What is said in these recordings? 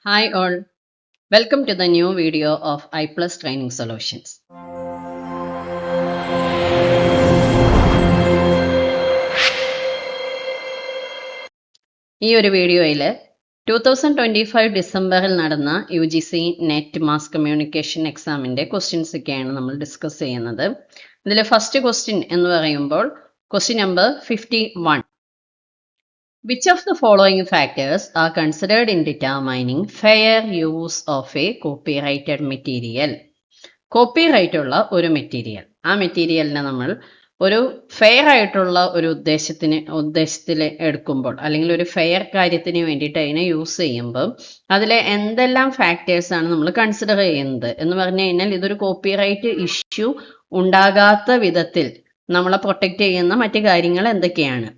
Hi all, welcome to the new video of iPlus Training Solutions. ഈ ഒരു വീഡിയോയിൽ 2025 ഡിസംബറിൽ നടന്ന UGC നെറ്റ് മാസ് കമ്മ്യൂണിക്കേഷൻ എക്സാമിൻ്റെ ക്വസ്റ്റ്യൻസ് ഒക്കെയാണ് നമ്മൾ ഡിസ്കസ് ചെയ്യുന്നത്. ഇതിൽ ഫസ്റ്റ് ക്വസ്റ്റ്യൻ എന്ന് പറയുമ്പോൾ question number 51. Which of the following factors are considered in determining fair use of a copyrighted material? Copyright ഉള്ള ഒരു മെറ്റീരിയൽ, ആ മെറ്റീരിയലിനെ നമ്മൾ ഒരു ഫെയർ ആയിട്ടുള്ള ഒരു ഉദ്ദേശത്തിൽ എടുക്കുമ്പോൾ അല്ലെങ്കിൽ ഒരു ഫെയർ കാര്യത്തിന് വേണ്ടിയിട്ട് അതിനെ യൂസ് ചെയ്യുമ്പോൾ അതിലെ എന്തെല്ലാം ഫാക്ടേഴ്സാണ് നമ്മൾ കൺസിഡർ ചെയ്യുന്നത് എന്ന് പറഞ്ഞു കഴിഞ്ഞാൽ ഇതൊരു കോപ്പിറൈറ്റ് ഇഷ്യൂ ഉണ്ടാകാത്ത വിധത്തിൽ നമ്മളെ പ്രൊട്ടക്റ്റ് ചെയ്യുന്ന മറ്റു കാര്യങ്ങൾ എന്തൊക്കെയാണ്,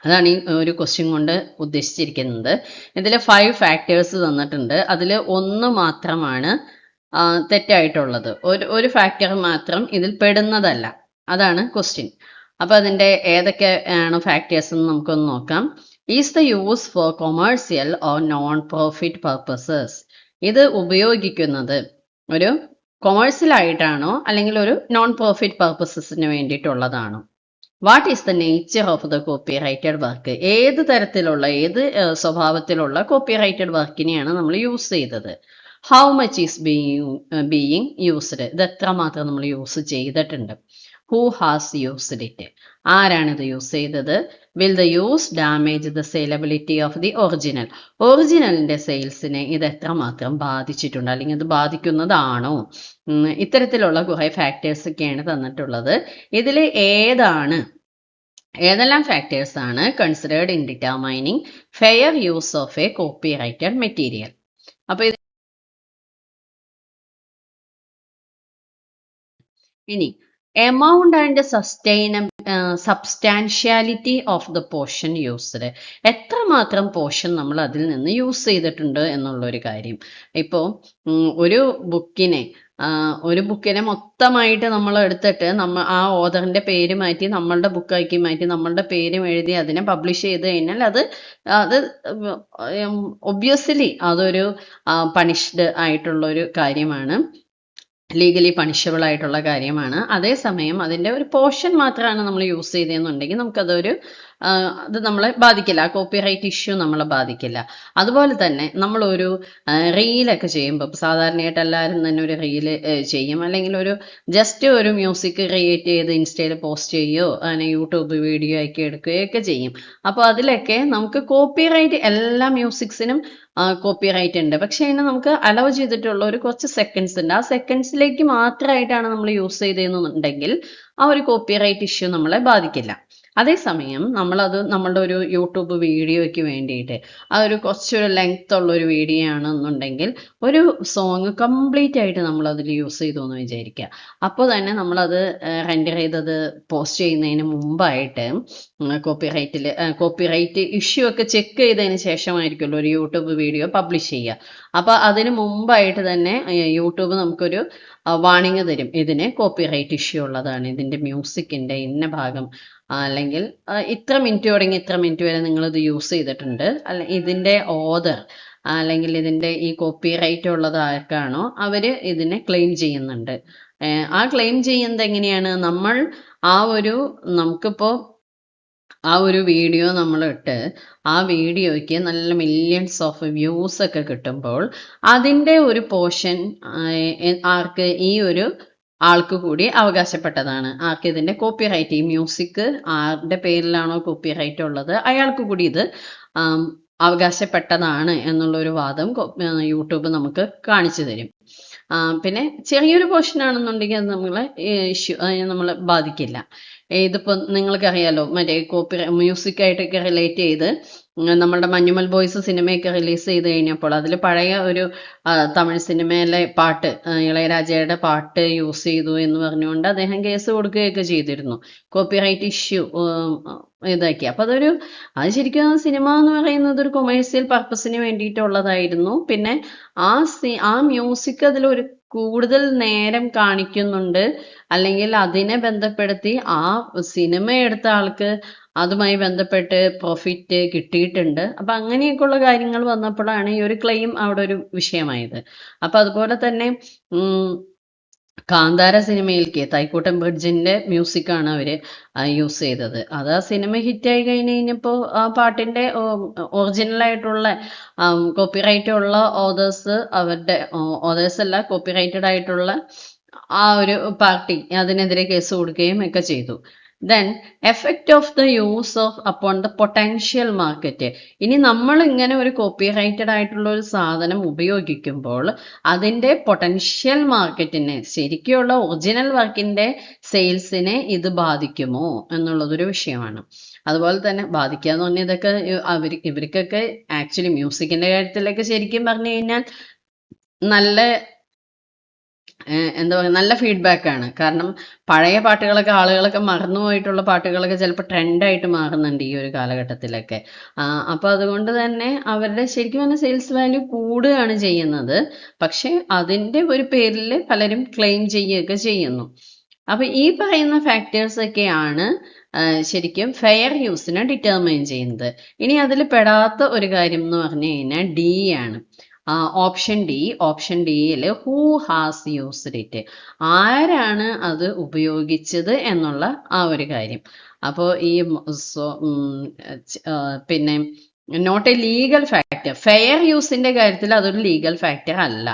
അതാണ് ഈ ഒരു ക്വസ്റ്റ്യൻ കൊണ്ട് ഉദ്ദേശിച്ചിരിക്കുന്നത്. ഇതിൽ 5 ഫാക്ടേഴ്സ് തന്നിട്ടുണ്ട്. അതിൽ ഒന്ന് മാത്രമാണ് തെറ്റായിട്ടുള്ളത്. ഒരു ഫാക്ടർ മാത്രം ഇതിൽ പെടുന്നതല്ല, അതാണ് ക്വസ്റ്റ്യൻ. അപ്പൊ അതിൻ്റെ ഏതൊക്കെ ആണ് ഫാക്ടേഴ്സ് എന്ന് നമുക്കൊന്ന് നോക്കാം. Is the use for commercial or non profit purposes? ഇത് ഉപയോഗിക്കുന്നത് ഒരു കൊമേഴ്സ്യൽ ആയിട്ടാണോ അല്ലെങ്കിൽ ഒരു നോൺ പ്രോഫിറ്റ് പർപ്പസസിന് വേണ്ടിയിട്ടുള്ളതാണോ? What is the nature of the copyrighted work? ഏത് തരത്തിലുള്ള സ്വഭാവത്തിലുള്ള കോപ്പിറൈറ്റഡ് വർക്കിനെയാണ് നമ്മൾ യൂസ് ചെയ്തത്? How much is being used? ഇത് എത്രമാത്രം നമ്മൾ യൂസ് ചെയ്തിട്ടുണ്ട്? Who has used it? ആരാണിത് യൂസ് ചെയ്തത്? Will the use damage the saleability of the original? ഒറിജിനലിന്റെ സെയിൽസിനെ ഇത് എത്രമാത്രം ബാധിച്ചിട്ടുണ്ട് അല്ലെങ്കിൽ ഇത് ബാധിക്കുന്നതാണോ? ഇത്തരത്തിലുള്ള കുറെ ഫാക്ടേഴ്സ് ഒക്കെയാണ് തന്നിട്ടുള്ളത്. ഇതിൽ ഏതെല്ലാം ഫാക്ടേഴ്സ് ആണ് considered in determining fair use of a copyrighted material? അപ്പൊ ഇനി amount and substantiality of the portion used, എത്രമാത്രം പോർഷൻ നമ്മൾ അതിൽ നിന്ന് യൂസ് ചെയ്തിട്ടുണ്ട് എന്നുള്ളൊരു കാര്യം. ഇപ്പോൾ ഒരു ബുക്കിനെ മൊത്തമായിട്ട് നമ്മൾ എടുത്തിട്ട് ആ ഓഥറിന്റെ പേര് മാറ്റി നമ്മളുടെ ബുക്കാക്കി മാറ്റി നമ്മളുടെ പേരും എഴുതി അതിനെ പബ്ലിഷ് ചെയ്ത് കഴിഞ്ഞാൽ അത് ഒബ്വിയസ്ലി അതൊരു പണിഷ്ഡ് ആയിട്ടുള്ള ഒരു കാര്യമാണ്, ലീഗലി പണിഷബിൾ ആയിട്ടുള്ള കാര്യമാണ്. അതേസമയം അതിൻ്റെ ഒരു പോർഷൻ മാത്രമാണ് നമ്മൾ യൂസ് ചെയ്തതെന്നുണ്ടെങ്കിൽ അത് നമ്മളെ ബാധിക്കില്ല, ആ കോപ്പിറൈറ്റ് ഇഷ്യൂ നമ്മളെ ബാധിക്കില്ല. അതുപോലെ തന്നെ നമ്മളൊരു റീലൊക്കെ ചെയ്യുമ്പോൾ സാധാരണയായിട്ട് എല്ലാവരും തന്നെ ഒരു റീല് ചെയ്യും, അല്ലെങ്കിൽ ജസ്റ്റ് ഒരു മ്യൂസിക് ക്രിയേറ്റ് ചെയ്ത് ഇൻസ്റ്റയിൽ പോസ്റ്റ് ചെയ്യുകയോ അങ്ങനെ യൂട്യൂബ് വീഡിയോ ആക്കി എടുക്കുകയൊക്കെ ചെയ്യും. അപ്പോൾ അതിലൊക്കെ നമുക്ക് കോപ്പിറൈറ്റ് എല്ലാ മ്യൂസിക്സിനും കോപ്പിറൈറ്റ് ഉണ്ട്, പക്ഷെ അതിനെ നമുക്ക് അലോ ചെയ്തിട്ടുള്ള ഒരു കുറച്ച് സെക്കൻഡ്സ് ഉണ്ട്. ആ സെക്കൻഡ്സിലേക്ക് മാത്രമായിട്ടാണ് നമ്മൾ യൂസ് ചെയ്തതെന്നുണ്ടെങ്കിൽ ആ ഒരു കോപ്പിറൈറ്റ് ഇഷ്യൂ നമ്മളെ ബാധിക്കില്ല. അതേസമയം നമ്മളുടെ ഒരു യൂട്യൂബ് വീഡിയോയ്ക്ക് വേണ്ടിയിട്ട് കുറച്ചൊരു ലെങ്ത് ഉള്ള ഒരു വീഡിയോ ആണെന്നുണ്ടെങ്കിൽ ഒരു സോങ് കംപ്ലീറ്റ് ആയിട്ട് നമ്മൾ അതിൽ യൂസ് ചെയ്തു എന്ന് വിചാരിക്കുക. അപ്പോൾ തന്നെ നമ്മളത് റെൻഡർ ചെയ്തത് പോസ്റ്റ് ചെയ്യുന്നതിന് മുമ്പായിട്ട് കോപ്പിറൈറ്റ് ഇഷ്യൂ ഒക്കെ ചെക്ക് ചെയ്തതിന് ശേഷമായിരിക്കുമല്ലോ ഒരു യൂട്യൂബ് വീഡിയോ പബ്ലിഷ് ചെയ്യുക. അപ്പോൾ അതിന് മുമ്പായിട്ട് തന്നെ യൂട്യൂബ് നമുക്കൊരു വാണിംഗ് തരും, ഇതിന് കോപ്പിറൈറ്റ് ഇഷ്യൂ ഉള്ളതാണ്, ഇതിൻ്റെ മ്യൂസിക്കിൻ്റെ ഇന്ന ഭാഗം അല്ലെങ്കിൽ ഇത്ര മിനിറ്റ് തുടങ്ങി ഇത്ര മിനിറ്റ് വരെ നിങ്ങളിത് യൂസ് ചെയ്തിട്ടുണ്ട്, ഇതിൻ്റെ ഓതർ അല്ലെങ്കിൽ ഇതിൻ്റെ ഈ കോപ്പിറൈറ്റ് ഉള്ളത് ആർക്കാണോ അവർ ഇതിനെ ക്ലെയിം ചെയ്യുന്നുണ്ട്. ആ ക്ലെയിം ചെയ്യുന്നത് എങ്ങനെയാണ്? നമുക്കിപ്പോൾ ആ ഒരു വീഡിയോ നമ്മളിട്ട് ആ വീഡിയോയ്ക്ക് നല്ല മില്യൺസ് ഓഫ് വ്യൂസ് ഒക്കെ കിട്ടുമ്പോൾ അതിൻ്റെ ഒരു പോർഷൻ ആർക്ക്? ഈ ഒരു ആൾക്ക് കൂടി അവകാശപ്പെട്ടതാണ്. ആർക്ക്? ഇതിന്റെ കോപ്പിറൈറ്റ്, ഈ മ്യൂസിക് ആരുടെ പേരിലാണോ കോപ്പിറൈറ്റ് ഉള്ളത് അയാൾക്ക് കൂടി ഇത് അവകാശപ്പെട്ടതാണ് എന്നുള്ളൊരു വാദം യൂട്യൂബ് നമുക്ക് കാണിച്ചു തരും. പിന്നെ ചെറിയൊരു പോർഷൻ ആണെന്നുണ്ടെങ്കിൽ അത് നമ്മളെ ബാധിക്കില്ല. ഇതിപ്പോൾ നിങ്ങൾക്കറിയാലോ, മറ്റേ മ്യൂസിക്കായിട്ടൊക്കെ റിലേറ്റ് ചെയ്ത് നമ്മളുടെ മഞ്ഞുമൽ ബോയ്സ് സിനിമയൊക്കെ റിലീസ് ചെയ്ത് കഴിഞ്ഞപ്പോൾ അതിൽ പഴയ ഒരു തമിഴ് സിനിമയിലെ പാട്ട്, ഇളയരാജയുടെ പാട്ട് യൂസ് ചെയ്തു എന്ന് പറഞ്ഞുകൊണ്ട് അദ്ദേഹം കേസ് കൊടുക്കുകയൊക്കെ ചെയ്തിരുന്നു, കോപ്പിറൈറ്റ് ഇഷ്യൂ ഇതാക്കി. അപ്പം അത് ശരിക്കും സിനിമ എന്ന് പറയുന്നത് ഒരു കൊമേഴ്സ്യൽ പർപ്പസിന് വേണ്ടിയിട്ടുള്ളതായിരുന്നു. പിന്നെ ആ മ്യൂസിക് അതിലൊരു കൂടുതൽ നേരം കാണിക്കുന്നുണ്ട്, അല്ലെങ്കിൽ അതിനെ ബന്ധപ്പെടുത്തി ആ സിനിമ എടുത്ത ആൾക്ക് അതുമായി ബന്ധപ്പെട്ട് പ്രോഫിറ്റ് കിട്ടിയിട്ടുണ്ട്. അപ്പൊ അങ്ങനെയൊക്കെയുള്ള കാര്യങ്ങൾ വന്നപ്പോഴാണ് ഈ ഒരു ക്ലെയിം അവിടെ ഒരു വിഷയമായത്. അപ്പൊ അതുപോലെ തന്നെ കാന്താര സിനിമയിലേക്ക് തൈക്കൂട്ടം ബ്രിഡ്ജിന്റെ മ്യൂസിക്കാണ് അവര് യൂസ് ചെയ്തത്. അത് ആ സിനിമ ഹിറ്റായി കഴിഞ്ഞപ്പോൾ ആ പാട്ടിന്റെ ഒറിജിനൽ ആയിട്ടുള്ള കോപ്പിറൈറ്റ് ഉള്ള ഓതേഴ്സ് അവരുടെ ഓതേഴ്സ് അല്ല, കോപ്പിറൈറ്റഡ് ആയിട്ടുള്ള ആ ഒരു പാർട്ടി അതിനെതിരെ കേസ് കൊടുക്കുകയും ഒക്കെ ചെയ്തു. Then effect of the use of upon the potential market. ഇനി നമ്മൾ ഇങ്ങനെ ഒരു കോപ്പിറൈറ്റഡ് ആയിട്ടുള്ള ഒരു സാധനം ഉപയോഗിക്കുമ്പോൾ അതിൻ്റെ പൊട്ടൻഷ്യൽ മാർക്കറ്റിനെ, ശരിക്കുള്ള ഒറിജിനൽ വർക്കിന്റെ സെയിൽസിനെ ഇത് ബാധിക്കുമോ എന്നുള്ളതൊരു വിഷയമാണ്. അതുപോലെ തന്നെ ബാധിക്കാന്ന് പറഞ്ഞാൽ ഇതൊക്കെ ഇവർക്കൊക്കെ ആക്ച്വലി മ്യൂസിക്കിന്റെ കാര്യത്തിലൊക്കെ ശരിക്കും പറഞ്ഞു കഴിഞ്ഞാൽ നല്ല എന്താ പറയുക, നല്ല ഫീഡ്ബാക്ക് ആണ്. കാരണം പഴയ പാട്ടുകളൊക്കെ ആളുകളൊക്കെ മറന്നുപോയിട്ടുള്ള പാട്ടുകളൊക്കെ ചിലപ്പോൾ ട്രെൻഡായിട്ട് മാറുന്നുണ്ട് ഈ ഒരു കാലഘട്ടത്തിലൊക്കെ. അപ്പോൾ അതുകൊണ്ട് തന്നെ അവരുടെ ശരിക്കും പറഞ്ഞാൽ സെയിൽസ് വാല്യൂ കൂടുകയാണ് ചെയ്യുന്നത്. പക്ഷെ അതിൻ്റെ ഒരു പേരിൽ പലരും ക്ലെയിം ചെയ്യുകയൊക്കെ ചെയ്യുന്നു. അപ്പൊ ഈ പറയുന്ന ഫാക്ടേഴ്സ് ഒക്കെയാണ് ശരിക്കും ഫെയർ യൂസിനെ ഡിറ്റർമൈൻ ചെയ്യുന്നത്. ഇനി അതിൽ പെടാത്ത ഒരു കാര്യം എന്ന് പറഞ്ഞു കഴിഞ്ഞാൽ ഡി ആണ്. ഓപ്ഷൻ ഡിയിൽ ഹൂ ഹാസ് യൂസ്ഡ് ഇറ്റ്, ആരാണ് അത് ഉപയോഗിച്ചത് എന്നുള്ള ആ ഒരു കാര്യം. അപ്പോൾ ഈ പിന്നെ not a legal factor, fair യൂസിന്റെ കാര്യത്തിൽ അതൊരു ലീഗൽ ഫാക്ടർ അല്ല.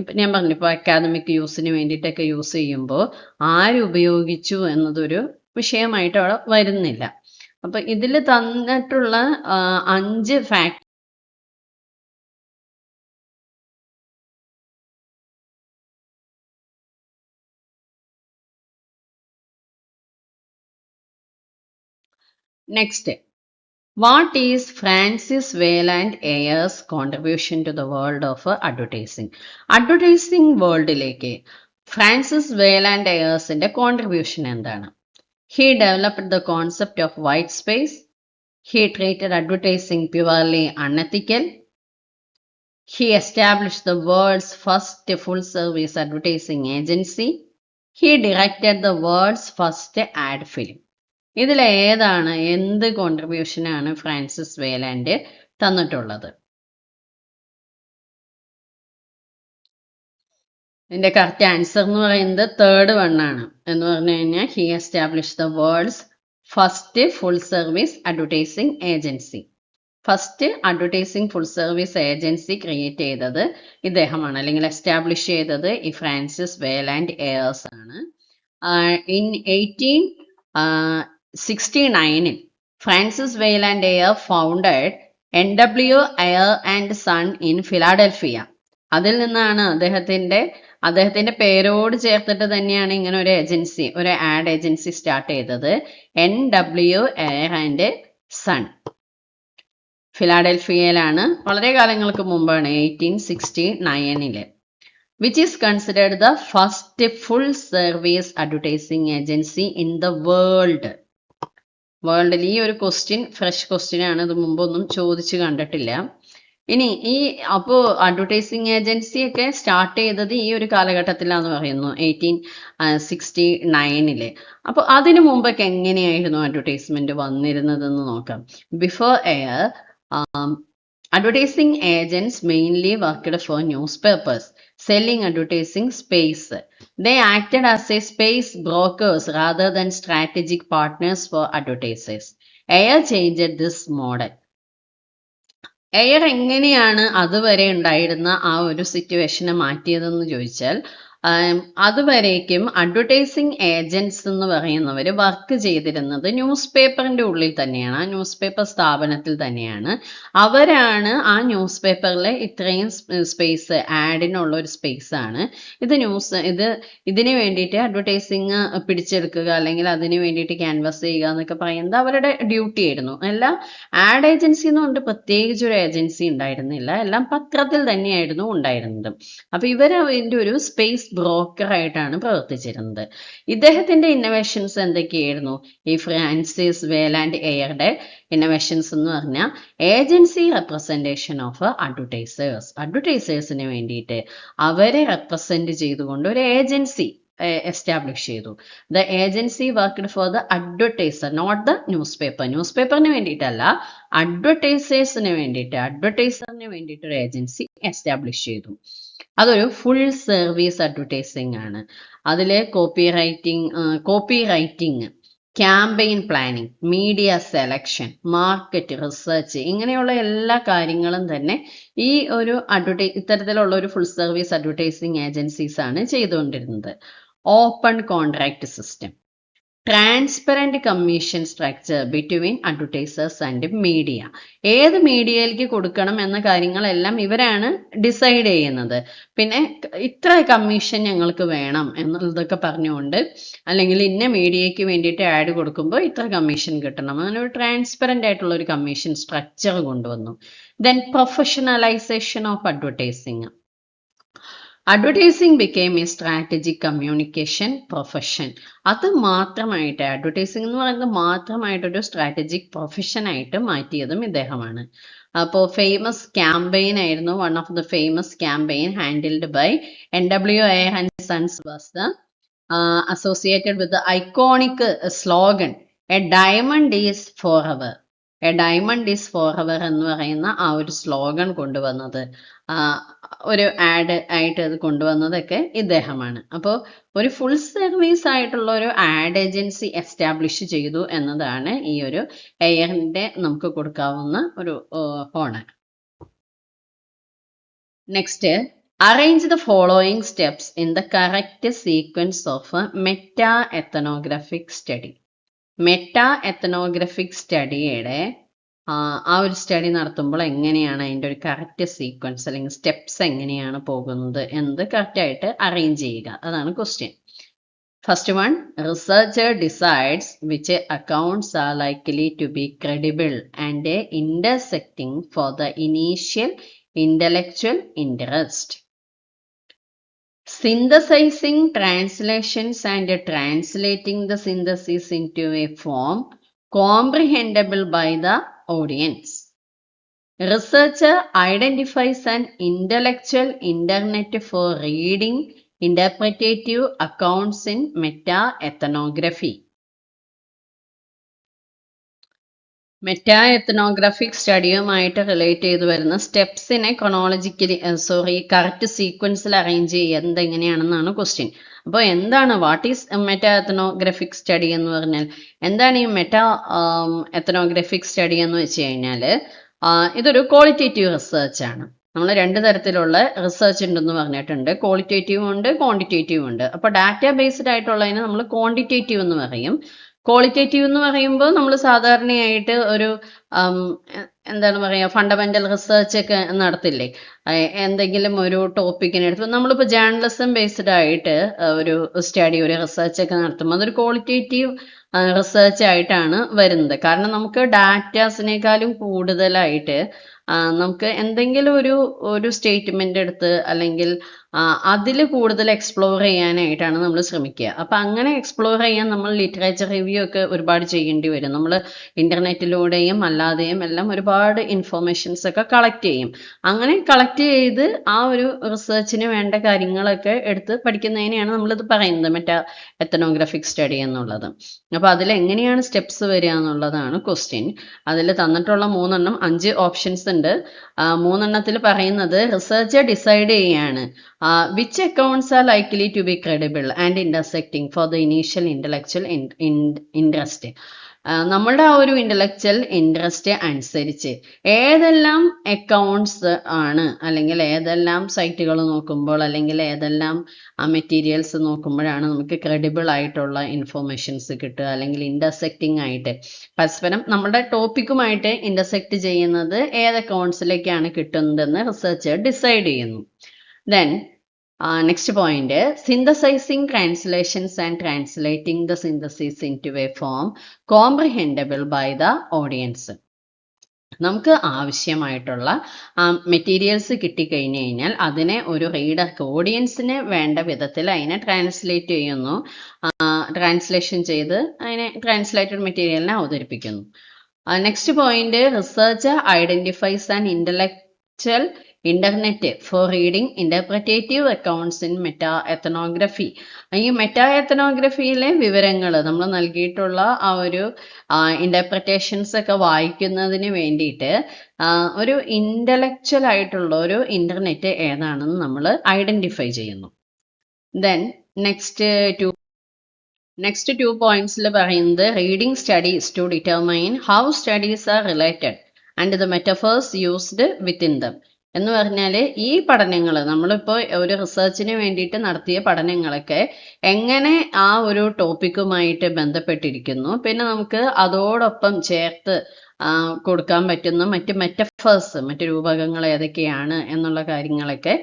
ഇപ്പം ഞാൻ പറഞ്ഞു, ഇപ്പോൾ അക്കാദമിക് യൂസിന് വേണ്ടിയിട്ടൊക്കെ യൂസ് ചെയ്യുമ്പോൾ ആരുപയോഗിച്ചു എന്നതൊരു വിഷയമായിട്ട് അവിടെ വരുന്നില്ല. അപ്പൊ ഇതിൽ തന്നിട്ടുള്ള 5 factor next, what is Francis Wayland Ayer's contribution to the world of advertising? Advertising വേൾഡിലേക്ക് ഫ്രാൻസിസ് വേലാൻഡ് എയേഴ്സിന്റെ കോൺട്രിബ്യൂഷൻ എന്താണ്? He developed the concept of white space. He treated advertising purely unethical. He established the world's first full-service advertising agency. He directed the world's first ad film. ഇതിൽ ഏതാണ്, എന്ത് കോൺട്രിബ്യൂഷനാണ് Francis വേലാൻഡ് തന്നിട്ടുള്ളത്? ഇതിന്റെ correct answer എന്ന് പറയുന്നത് third one ആണ്. എന്ന് പറഞ്ഞു കഴിഞ്ഞാൽ he establish the world's first full service advertising agency. First advertising full service agency create ചെയ്തത് ഇദ്ദേഹമാണ്, അല്ലെങ്കിൽ എസ്റ്റാബ്ലിഷ് ചെയ്തത് ഈ ഫ്രാൻസിസ് വേലാൻഡ് എയേഴ്സ് ആണ്. In 1869 Francis Wayland Ayer founded NW Ayer and Son in Philadelphia. അതിൽ നിന്നാണ് അദ്ദേഹത്തിന്റെ പേരോട് ചേർത്തിട്ട് തന്നെയാണ് ഇങ്ങനെ ഒരു ഏജൻസി, ഒരു ആഡ് ഏജൻസി സ്റ്റാർട്ട് ചെയ്തത്. NW എയർ ആൻഡ് സൺ ഫിലാഡൽഫിയയിലാണ്, വളരെ കാലങ്ങൾക്ക് മുമ്പാണ്, 1869. Which is considered the first full service advertising agency in the world. വേൾഡിൽ ഈ ഒരു ക്വസ്റ്റ്യൻ ഫ്രഷ് ക്വസ്റ്റ്യൻ ആണ്, ഇത് മുമ്പൊന്നും ചോദിച്ചു കണ്ടിട്ടില്ല. ഇനി അപ്പോ അഡ്വർടൈസിങ് ഏജൻസി ഒക്കെ സ്റ്റാർട്ട് ചെയ്തത് ഈ ഒരു കാലഘട്ടത്തിലാന്ന് പറയുന്നു, 1869. അപ്പോൾ അതിനു മുമ്പൊക്കെ എങ്ങനെയായിരുന്നു അഡ്വർടൈസ്മെന്റ് വന്നിരുന്നതെന്ന് നോക്കാം. Before air advertising agents mainly worked for newspapers selling advertising space. They acted as a space brokers rather than strategic partners for advertisers. Air changed this model. Air എങ്ങനെയാണ് അതുവരെ ഉണ്ടായിരുന്ന ആ ഒരു സിറ്റുവേഷനെ മാറ്റിയതെന്ന് ചോദിച്ചാൽ, അതുവരേക്കും അഡ്വർടൈസിങ് ഏജൻസ് എന്ന് പറയുന്നവർ വർക്ക് ചെയ്തിരുന്നത് ന്യൂസ് പേപ്പറിന്റെ ഉള്ളിൽ തന്നെയാണ്, ആ ന്യൂസ് പേപ്പർ സ്ഥാപനത്തിൽ തന്നെയാണ്. അവരാണ് ആ ന്യൂസ് പേപ്പറിലെ ഇത്രയും സ്പേസ്, ആഡിനുള്ള ഒരു സ്പേസ് ആണ് ഇതിന് വേണ്ടിയിട്ട് അഡ്വർടൈസിങ് പിടിച്ചെടുക്കുക അല്ലെങ്കിൽ അതിന് വേണ്ടിയിട്ട് ക്യാൻവാസ് ചെയ്യുക എന്നൊക്കെ പറയുന്നത് അവരുടെ ഡ്യൂട്ടി ആയിരുന്നു. എല്ലാം ആഡ് ഏജൻസി എന്നുകൊണ്ട് പ്രത്യേകിച്ച് ഒരു ഏജൻസി ഉണ്ടായിരുന്നില്ല, എല്ലാം പത്രത്തിൽ തന്നെയായിരുന്നു ഉണ്ടായിരുന്നത്. അപ്പൊ ഇവരതിൻ്റെ ഒരു സ്പേസ് ബ്രോക്കർ ആയിട്ടാണ് പ്രവർത്തിച്ചിരുന്നത്. ഇദ്ദേഹത്തിന്റെ ഇന്നോവേഷൻസ് എന്തൊക്കെയായിരുന്നു? ഈ ഫ്രാൻസിസ് വേലാൻഡ് എയറുടെ ഇന്നോവേഷൻസ് എന്ന് പറഞ്ഞാൽ ഏജൻസി റെപ്രസെന്റേഷൻ ഓഫ് അഡ്വർടൈസേഴ്സിന് വേണ്ടിയിട്ട് അവരെ റെപ്രസെന്റ് ചെയ്തുകൊണ്ട് ഒരു ഏജൻസി എസ്റ്റാബ്ലിഷ് ചെയ്തു. The agency worked for the advertiser, not the newspaper. News പേപ്പറിന് വേണ്ടിയിട്ടല്ല, അഡ്വർടൈസേഴ്സിന് വേണ്ടിയിട്ട്, അഡ്വർടൈസറിന് വേണ്ടിയിട്ട് ഒരു ഏജൻസി എസ്റ്റാബ്ലിഷ് ചെയ്തു. അതൊരു ഫുൾ സർവീസ് അഡ്വർടൈസിങ് ആണ്. അതിൽ copy writing, campaign planning, media selection, market research, ഇങ്ങനെയുള്ള എല്ലാ കാര്യങ്ങളും തന്നെ ഈ ഒരു ഇത്തരത്തിലുള്ള ഒരു ഫുൾ സർവീസ് അഡ്വർടൈസിങ് ഏജൻസീസ് ആണ് ചെയ്തുകൊണ്ടിരുന്നത്. Open contract system, transparent commission structure between advertisers and media. ഏത് മീഡിയയിലേക്ക് കൊടുക്കണം എന്ന കാര്യങ്ങളെല്ലാം ഇവരാണ് ഡിസൈഡ് ചെയ്യുന്നത്. പിന്നെ ഇത്ര കമ്മീഷൻ ഞങ്ങൾക്ക് വേണം എന്നുള്ളതൊക്കെ പറഞ്ഞുകൊണ്ട്, അല്ലെങ്കിൽ ഇന്ന മീഡിയയ്ക്ക് വേണ്ടിയിട്ട് ആഡ് കൊടുക്കുമ്പോൾ ഇത്ര കമ്മീഷൻ കിട്ടണം, അങ്ങനെ ഒരു ട്രാൻസ്പെറന്റ് ആയിട്ടുള്ള ഒരു കമ്മീഷൻ സ്ട്രക്ചർ കൊണ്ടുവന്നു. Then professionalisation of advertising. Advertising became A strategic communication profession. അത് മാത്രമായിട്ട്, അഡ്വർടൈസിങ് എന്ന് പറയുന്നത് മാത്രമായിട്ടൊരു സ്ട്രാറ്റജിക് പ്രൊഫഷൻ ആയിട്ട് മാറ്റിയതും ഇദ്ദേഹമാണ്. അപ്പോൾ ഫേമസ് ക്യാമ്പയിൻ ആയിരുന്നു, one of the famous campaign handled by NWA and Sons was the associated with the iconic slogan "A diamond is forever." A diamond is for ever എന്ന് പറയുന്ന ആ ഒരു സ്ലോഗൻ കൊണ്ടുവന്നത്, ഒരു ആഡ് ആയിട്ട് അത് കൊണ്ടുവന്നതൊക്കെ ഇദ്ദേഹമാണ്. അപ്പോൾ ഒരു ഫുൾ സർവീസ് ആയിട്ടുള്ള ഒരു ആഡ് ഏജൻസി എസ്റ്റാബ്ലിഷ് ചെയ്തു എന്നതാണ് ഈ ഒരു എയറിന്റെ നമുക്ക് കൊടുക്കാവുന്ന ഒരു honour. Next, arrange the following steps in the correct sequence of meta ethnographic study. Meta ethnographic സ്റ്റഡിയുടെ ആ ഒരു സ്റ്റഡി നടത്തുമ്പോൾ എങ്ങനെയാണ് അതിൻ്റെ ഒരു കറക്റ്റ് സീക്വൻസ് അല്ലെങ്കിൽ സ്റ്റെപ്സ് എങ്ങനെയാണ് പോകുന്നത് എന്നത് കറക്റ്റായിട്ട് അറേഞ്ച് ചെയ്യുക, അതാണ് question. First one, researcher decides which accounts are likely to be credible and intersecting for the initial intellectual interest. Synthesizing translations and translating the synthesis into a form comprehensible by the audience. Researcher identifies an intellectual internet for reading interpretative accounts in meta-ethnography. Meta ethnographic സ്റ്റഡിയുമായിട്ട് relate ചെയ്ത് വരുന്ന സ്റ്റെപ്സിനെ correct സീക്വൻസിൽ arrange ചെയ്യുക എന്തെങ്ങനെയാണെന്നാണ് question. അപ്പോൾ എന്താണ്, what is meta ethnographic study എന്ന് പറഞ്ഞാൽ എന്താണ് ഈ മെറ്റാ എത്തനോഗ്രാഫിക് സ്റ്റഡി എന്ന് വെച്ച് കഴിഞ്ഞാൽ ഇതൊരു ക്വാളിറ്റേറ്റീവ് റിസർച്ച് ആണ്. നമ്മൾ രണ്ട് തരത്തിലുള്ള റിസർച്ച് ഉണ്ടെന്ന് പറഞ്ഞിട്ടുണ്ട്, ക്വാളിറ്റേറ്റീവും ഉണ്ട്, ക്വാണ്ടിറ്റേറ്റീവും ഉണ്ട്. അപ്പോൾ ഡാറ്റാ ബേസ്ഡ് ആയിട്ടുള്ളതിനെ നമ്മൾ ക്വാണ്ടിറ്റേറ്റീവ് എന്ന് പറയും. ക്വാളിറ്റേറ്റീവ് എന്ന് പറയുമ്പോൾ നമ്മൾ സാധാരണയായിട്ട് ഒരു എന്താണ് പറയുക, ഫണ്ടമെന്റൽ റിസർച്ച് ഒക്കെ നടത്തില്ലേ, എന്തെങ്കിലും ഒരു ടോപ്പിക്കിനെടുത്ത് നമ്മളിപ്പോൾ ജേർണലിസം ബേസ്ഡ് ആയിട്ട് ഒരു സ്റ്റഡി, ഒരു റിസർച്ച് ഒക്കെ നടത്തുമ്പോൾ അതൊരു ക്വാളിറ്റേറ്റീവ് റിസർച്ച് ആയിട്ടാണ് വരുന്നത്. കാരണം നമുക്ക് ഡാറ്റാസിനേക്കാളും കൂടുതലായിട്ട് നമുക്ക് എന്തെങ്കിലും ഒരു സ്റ്റേറ്റ്മെന്റ് എടുത്ത് അല്ലെങ്കിൽ അതിൽ കൂടുതൽ എക്സ്പ്ലോർ ചെയ്യാനായിട്ടാണ് നമ്മൾ ശ്രമിക്കുക. അപ്പം അങ്ങനെ എക്സ്പ്ലോർ ചെയ്യാൻ നമ്മൾ ലിറ്ററേച്ചർ റിവ്യൂ ഒക്കെ ഒരുപാട് ചെയ്യേണ്ടി വരും. നമ്മൾ ഇന്റർനെറ്റിലൂടെയും അല്ലാതെയും എല്ലാം ഒരുപാട് ഇൻഫോർമേഷൻസ് ഒക്കെ കളക്ട് ചെയ്യും. അങ്ങനെ കളക്ട് ചെയ്ത് ആ ഒരു റിസർച്ചിന് വേണ്ട കാര്യങ്ങളൊക്കെ എടുത്ത് പഠിക്കുന്നതിനെയാണ് നമ്മളിത് പറയുന്നത് മെറ്റാ എത്തനോഗ്രാഫിക് സ്റ്റഡി എന്നുള്ളത്. അപ്പോൾ അതിൽ എങ്ങനെയാണ് സ്റ്റെപ്സ് വരിക എന്നുള്ളതാണ് ക്വസ്റ്റ്യൻ. അതിൽ തന്നിട്ടുള്ള 5 ഓപ്ഷൻസ് ഉണ്ട്. 3 പറയുന്നത് റിസർച്ചർ ഡിസൈഡ് ചെയ്യാണ് which accounts are likely to be credible and intersecting for the initial intellectual interest. നമ്മളുടെ ആ ഒരു ഇന്റലക്ച്വൽ ഇൻട്രസ്റ്റ് അനുസരിച്ച് ഏതെല്ലാം അക്കൗണ്ട്സ് ആണ്, അല്ലെങ്കിൽ ഏതെല്ലാം സൈറ്റുകൾ നോക്കുമ്പോൾ, അല്ലെങ്കിൽ ഏതെല്ലാം മെറ്റീരിയൽസ് നോക്കുമ്പോഴാണ് നമുക്ക് ക്രെഡിബിൾ ആയിട്ടുള്ള ഇൻഫോർമേഷൻസ് കിട്ടുക, അല്ലെങ്കിൽ ഇന്റർസെക്റ്റിംഗ് ആയിട്ട് പരസ്പരം നമ്മുടെ ടോപ്പിക്കുമായിട്ട് ഇന്റർസെക്റ്റ് ചെയ്യുന്നത് ഏത് അക്കൗണ്ട്സിലേക്കാണ് കിട്ടുന്നതെന്ന് റിസർച്ചർ ഡിസൈഡ് ചെയ്യുന്നു. Then next point, synthesizing translations and translating the synthesis into a form comprehensible by the audience. നമുക്ക് ആവശ്യമായിട്ടുള്ള മെറ്റീരിയൽസ് കിട്ടിക്കഴിഞ്ഞു കഴിഞ്ഞാൽ അതിനെ ഒരു റീഡർക്ക്, ഓഡിയൻസിന് വേണ്ട വിധത്തിൽ അതിനെ ട്രാൻസ്ലേറ്റ് ചെയ്യുന്നു, ട്രാൻസ്ലേഷൻ ചെയ്ത് അതിനെ ട്രാൻസ്ലേറ്റഡ് മെറ്റീരിയലിനെ അവതരിപ്പിക്കുന്നു. Next point, researcher identifies an intellectual internet for reading interpretative accounts in meta ethnography. ഈ മെറ്റാ എത്തനോഗ്രഫിയിലെ വിവരങ്ങൾ നമ്മൾ നൽകിയിട്ടുള്ള ആ ഒരു ഇന്റർപ്രിറ്റേഷൻസ് ഒക്കെ വായിക്കുന്നതിന് വേണ്ടിയിട്ട് ഒരു ഇന്റലക്ച്വൽ ആയിട്ടുള്ള ഒരു ഇന്റർനെറ്റ് ഏതാണെന്ന് നമ്മൾ ഐഡന്റിഫൈ ചെയ്യുന്നു. ദെൻ നെക്സ്റ്റ് 2 പോയിന്റ്സിൽ പറയുന്നത് reading studies to determine how studies are related and the metaphors used within them. എന്ന് പറഞ്ഞാൽ ഈ പഠനങ്ങൾ നമ്മളിപ്പോൾ ഒരു റിസർച്ചിന് വേണ്ടിയിട്ട് നടത്തിയ പഠനങ്ങളൊക്കെ എങ്ങനെ ആ ഒരു ടോപ്പിക്കുമായിട്ട് ബന്ധപ്പെട്ടിരിക്കുന്നു, പിന്നെ നമുക്ക് അതോടൊപ്പം ചേർത്ത് കൊടുക്കാൻ പറ്റുന്ന മറ്റ് മെറ്റഫേഴ്സ്, മറ്റ് രൂപകങ്ങൾ ഏതൊക്കെയാണ് എന്നുള്ള കാര്യങ്ങളൊക്കെ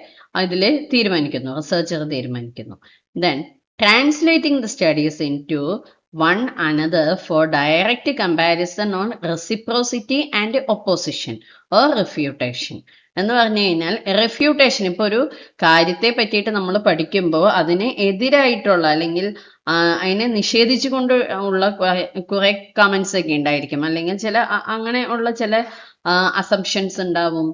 അതിൽ തീരുമാനിക്കുന്നു, റിസർച്ചർ തീരുമാനിക്കുന്നു. Then translating the studies into one another for direct comparison on reciprocity and opposition or refutation. എന്ന് പറഞ്ഞു കഴിഞ്ഞാൽ റെഫ്യൂട്ടേഷൻ, ഇപ്പോൾ ഒരു കാര്യത്തെ പറ്റിയിട്ട് നമ്മൾ പഠിക്കുമ്പോൾ അതിന് എതിരായിട്ടുള്ള അല്ലെങ്കിൽ അതിനെ നിഷേധിച്ചു കൊണ്ട് ഉള്ള കുറെ കമന്റ്സ് ഒക്കെ ഉണ്ടായിരിക്കും, അല്ലെങ്കിൽ ചില അങ്ങനെ ഉള്ള ചില അസംഷൻസ് ഉണ്ടാവും.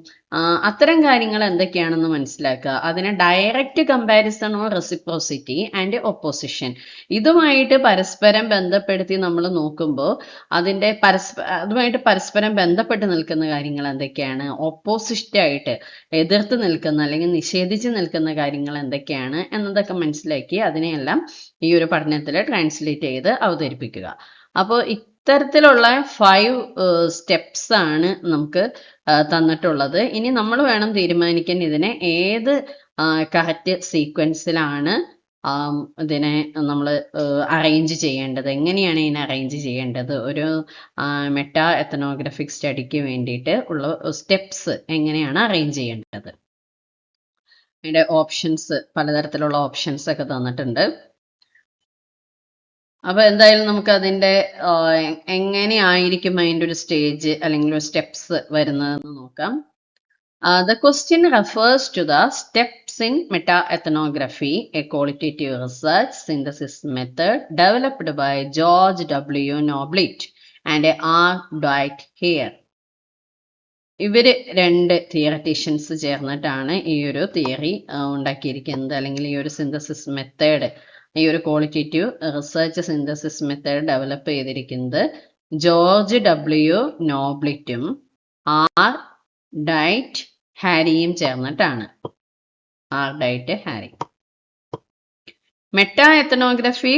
അത്തരം കാര്യങ്ങൾ എന്തൊക്കെയാണെന്ന് മനസ്സിലാക്കുക. അതിനെ direct comparison or reciprocity and opposition, ഇതുമായിട്ട് പരസ്പരം ബന്ധപ്പെടുത്തി നമ്മൾ നോക്കുമ്പോൾ അതുമായിട്ട് പരസ്പരം ബന്ധപ്പെട്ട് നിൽക്കുന്ന കാര്യങ്ങൾ എന്തൊക്കെയാണ്, ഓപ്പോസിറ്റ് ആയിട്ട് എതിർത്ത് നിൽക്കുന്ന അല്ലെങ്കിൽ നിഷേധിച്ച് നിൽക്കുന്ന കാര്യങ്ങൾ എന്തൊക്കെയാണ് എന്നതൊക്കെ മനസ്സിലാക്കി അതിനെയെല്ലാം ഈ ഒരു പഠനത്തിൽ ട്രാൻസ്ലേറ്റ് ചെയ്ത് അവതരിപ്പിക്കുക. അപ്പോൾ ഇത്തരത്തിലുള്ള 5 സ്റ്റെപ്സ് ആണ് നമുക്ക് തന്നിട്ടുള്ളത്. ഇനി നമ്മൾ വേണം തീരുമാനിക്കാൻ ഇതിനെ ഏത് കറക്റ്റ് സീക്വൻസിലാണ് ഇതിനെ നമ്മൾ അറേഞ്ച് ചെയ്യേണ്ടത്, എങ്ങനെയാണ് ഇതിനെ അറേഞ്ച് ചെയ്യേണ്ടത്, ഒരു മെറ്റാ എത്തനോഗ്രഫിക് സ്റ്റഡിക്ക് വേണ്ടിയിട്ട് ഉള്ള സ്റ്റെപ്സ് എങ്ങനെയാണ് അറേഞ്ച് ചെയ്യേണ്ടത്. അതിൻ്റെ ഓപ്ഷൻസ്, പലതരത്തിലുള്ള ഓപ്ഷൻസ് ഒക്കെ തന്നിട്ടുണ്ട്. അപ്പൊ എന്തായാലും നമുക്ക് അതിന്റെ എങ്ങനെയായിരിക്കും അതിൻ്റെ ഒരു സ്റ്റേജ് അല്ലെങ്കിൽ ഒരു സ്റ്റെപ്സ് വരുന്നതെന്ന് നോക്കാം. The question refers to the steps in meta-ethnography, a qualitative research synthesis method developed by George W. Noblit and R. Dwight Hare. ഇവര് 2 തിയററ്റീഷ്യൻസ് ചേർന്നിട്ടാണ് ഈ ഒരു തിയറി ഉണ്ടാക്കിയിരിക്കുന്നത്, അല്ലെങ്കിൽ ഈ ഒരു സിന്തസിസ് മെത്തേഡ്, ഈ ഒരു qualitative research synthesis method develop ചെയ്തിരിക്കുന്നത് ജോർജ് ഡബ്ല്യു നോബ്ലിറ്റും ആർ ഡൈറ്റ് ഹാരിയും ചേർന്നിട്ടാണ്. Meta ethnography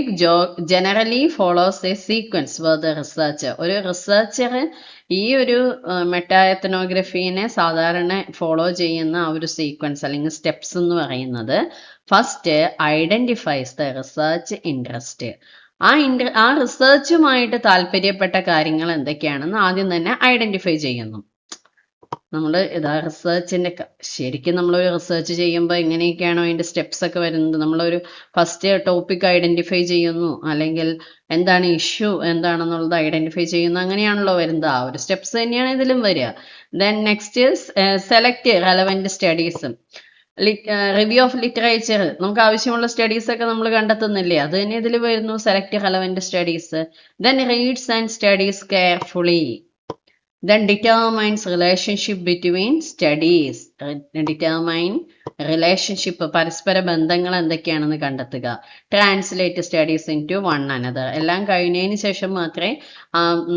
generally follows A sequence for the researcher. ഒരു റിസർച്ചർ ഈ ഒരു മെറ്റാ എത്തനോഗ്രഫീനെ സാധാരണ ഫോളോ ചെയ്യുന്ന ആ ഒരു സീക്വൻസ് അല്ലെങ്കിൽ സ്റ്റെപ്സ് എന്ന് പറയുന്നത്, first identifies the research interest. ആ റിസർച്ചുമായിട്ട് താല്പര്യപ്പെട്ട കാര്യങ്ങൾ എന്തൊക്കെയാണെന്ന് ആദ്യം തന്നെ ഐഡന്റിഫൈ ചെയ്യുന്നു. നമ്മൾ റിസർച്ചിന്റെ ശരിക്കും നമ്മളൊരു റിസർച്ച് ചെയ്യുമ്പോൾ എങ്ങനെയൊക്കെയാണോ അതിന്റെ സ്റ്റെപ്സ് ഒക്കെ വരുന്നത്, നമ്മളൊരു ഫസ്റ്റ് ടോപ്പിക് ഐഡന്റിഫൈ ചെയ്യുന്നു, അല്ലെങ്കിൽ എന്താണ് ഇഷ്യൂ എന്താണെന്നുള്ളത് ഐഡന്റിഫൈ ചെയ്യുന്നു, അങ്ങനെയാണല്ലോ വരുന്നത്. ആ ഒരു സ്റ്റെപ്സ് തന്നെയാണ് ഇതിലും വരിക. Then next select relevant studies. Review of literature, നമുക്ക് ആവശ്യമുള്ള സ്റ്റഡീസ് ഒക്കെ നമ്മൾ കണ്ടെത്തുന്നില്ലേ, അത് തന്നെ ഇതിൽ വരുന്നു, select relevant studies. Then reads and studies carefully. Then determines relationship between studies. Determine relationship, പരസ്പര ബന്ധങ്ങൾ എന്തൊക്കെയാണെന്ന് കണ്ടെത്തുക. Translate studies into one another. എല്ലാം കഴിഞ്ഞതിന് ശേഷം മാത്രമേ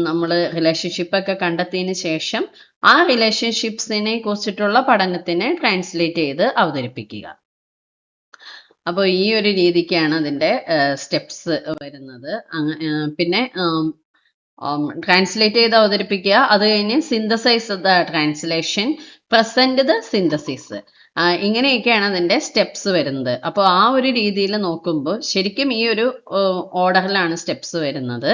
നമ്മൾ റിലേഷൻഷിപ്പ് ഒക്കെ കണ്ടെത്തിയതിന് ശേഷം ആ റിലേഷൻഷിപ്സിനെ കുറിച്ചിട്ടുള്ള പഠനത്തിനെ ട്രാൻസ്ലേറ്റ് ചെയ്ത് അവതരിപ്പിക്കുക. അപ്പോൾ ഈ ഒരു രീതിക്കാണ് അതിൻ്റെ സ്റ്റെപ്സ് വരുന്നത്. പിന്നെ ട്രാൻസ്ലേറ്റ് ചെയ്ത് അവതരിപ്പിക്കുക, അത് കഴിഞ്ഞ് synthesize the translation, present the synthesis, ഇങ്ങനെയൊക്കെയാണ് അതിൻ്റെ സ്റ്റെപ്സ് വരുന്നത്. അപ്പോൾ ആ ഒരു രീതിയിൽ നോക്കുമ്പോൾ ശരിക്കും ഈ ഒരു ഓർഡറിലാണ് സ്റ്റെപ്സ് വരുന്നത്.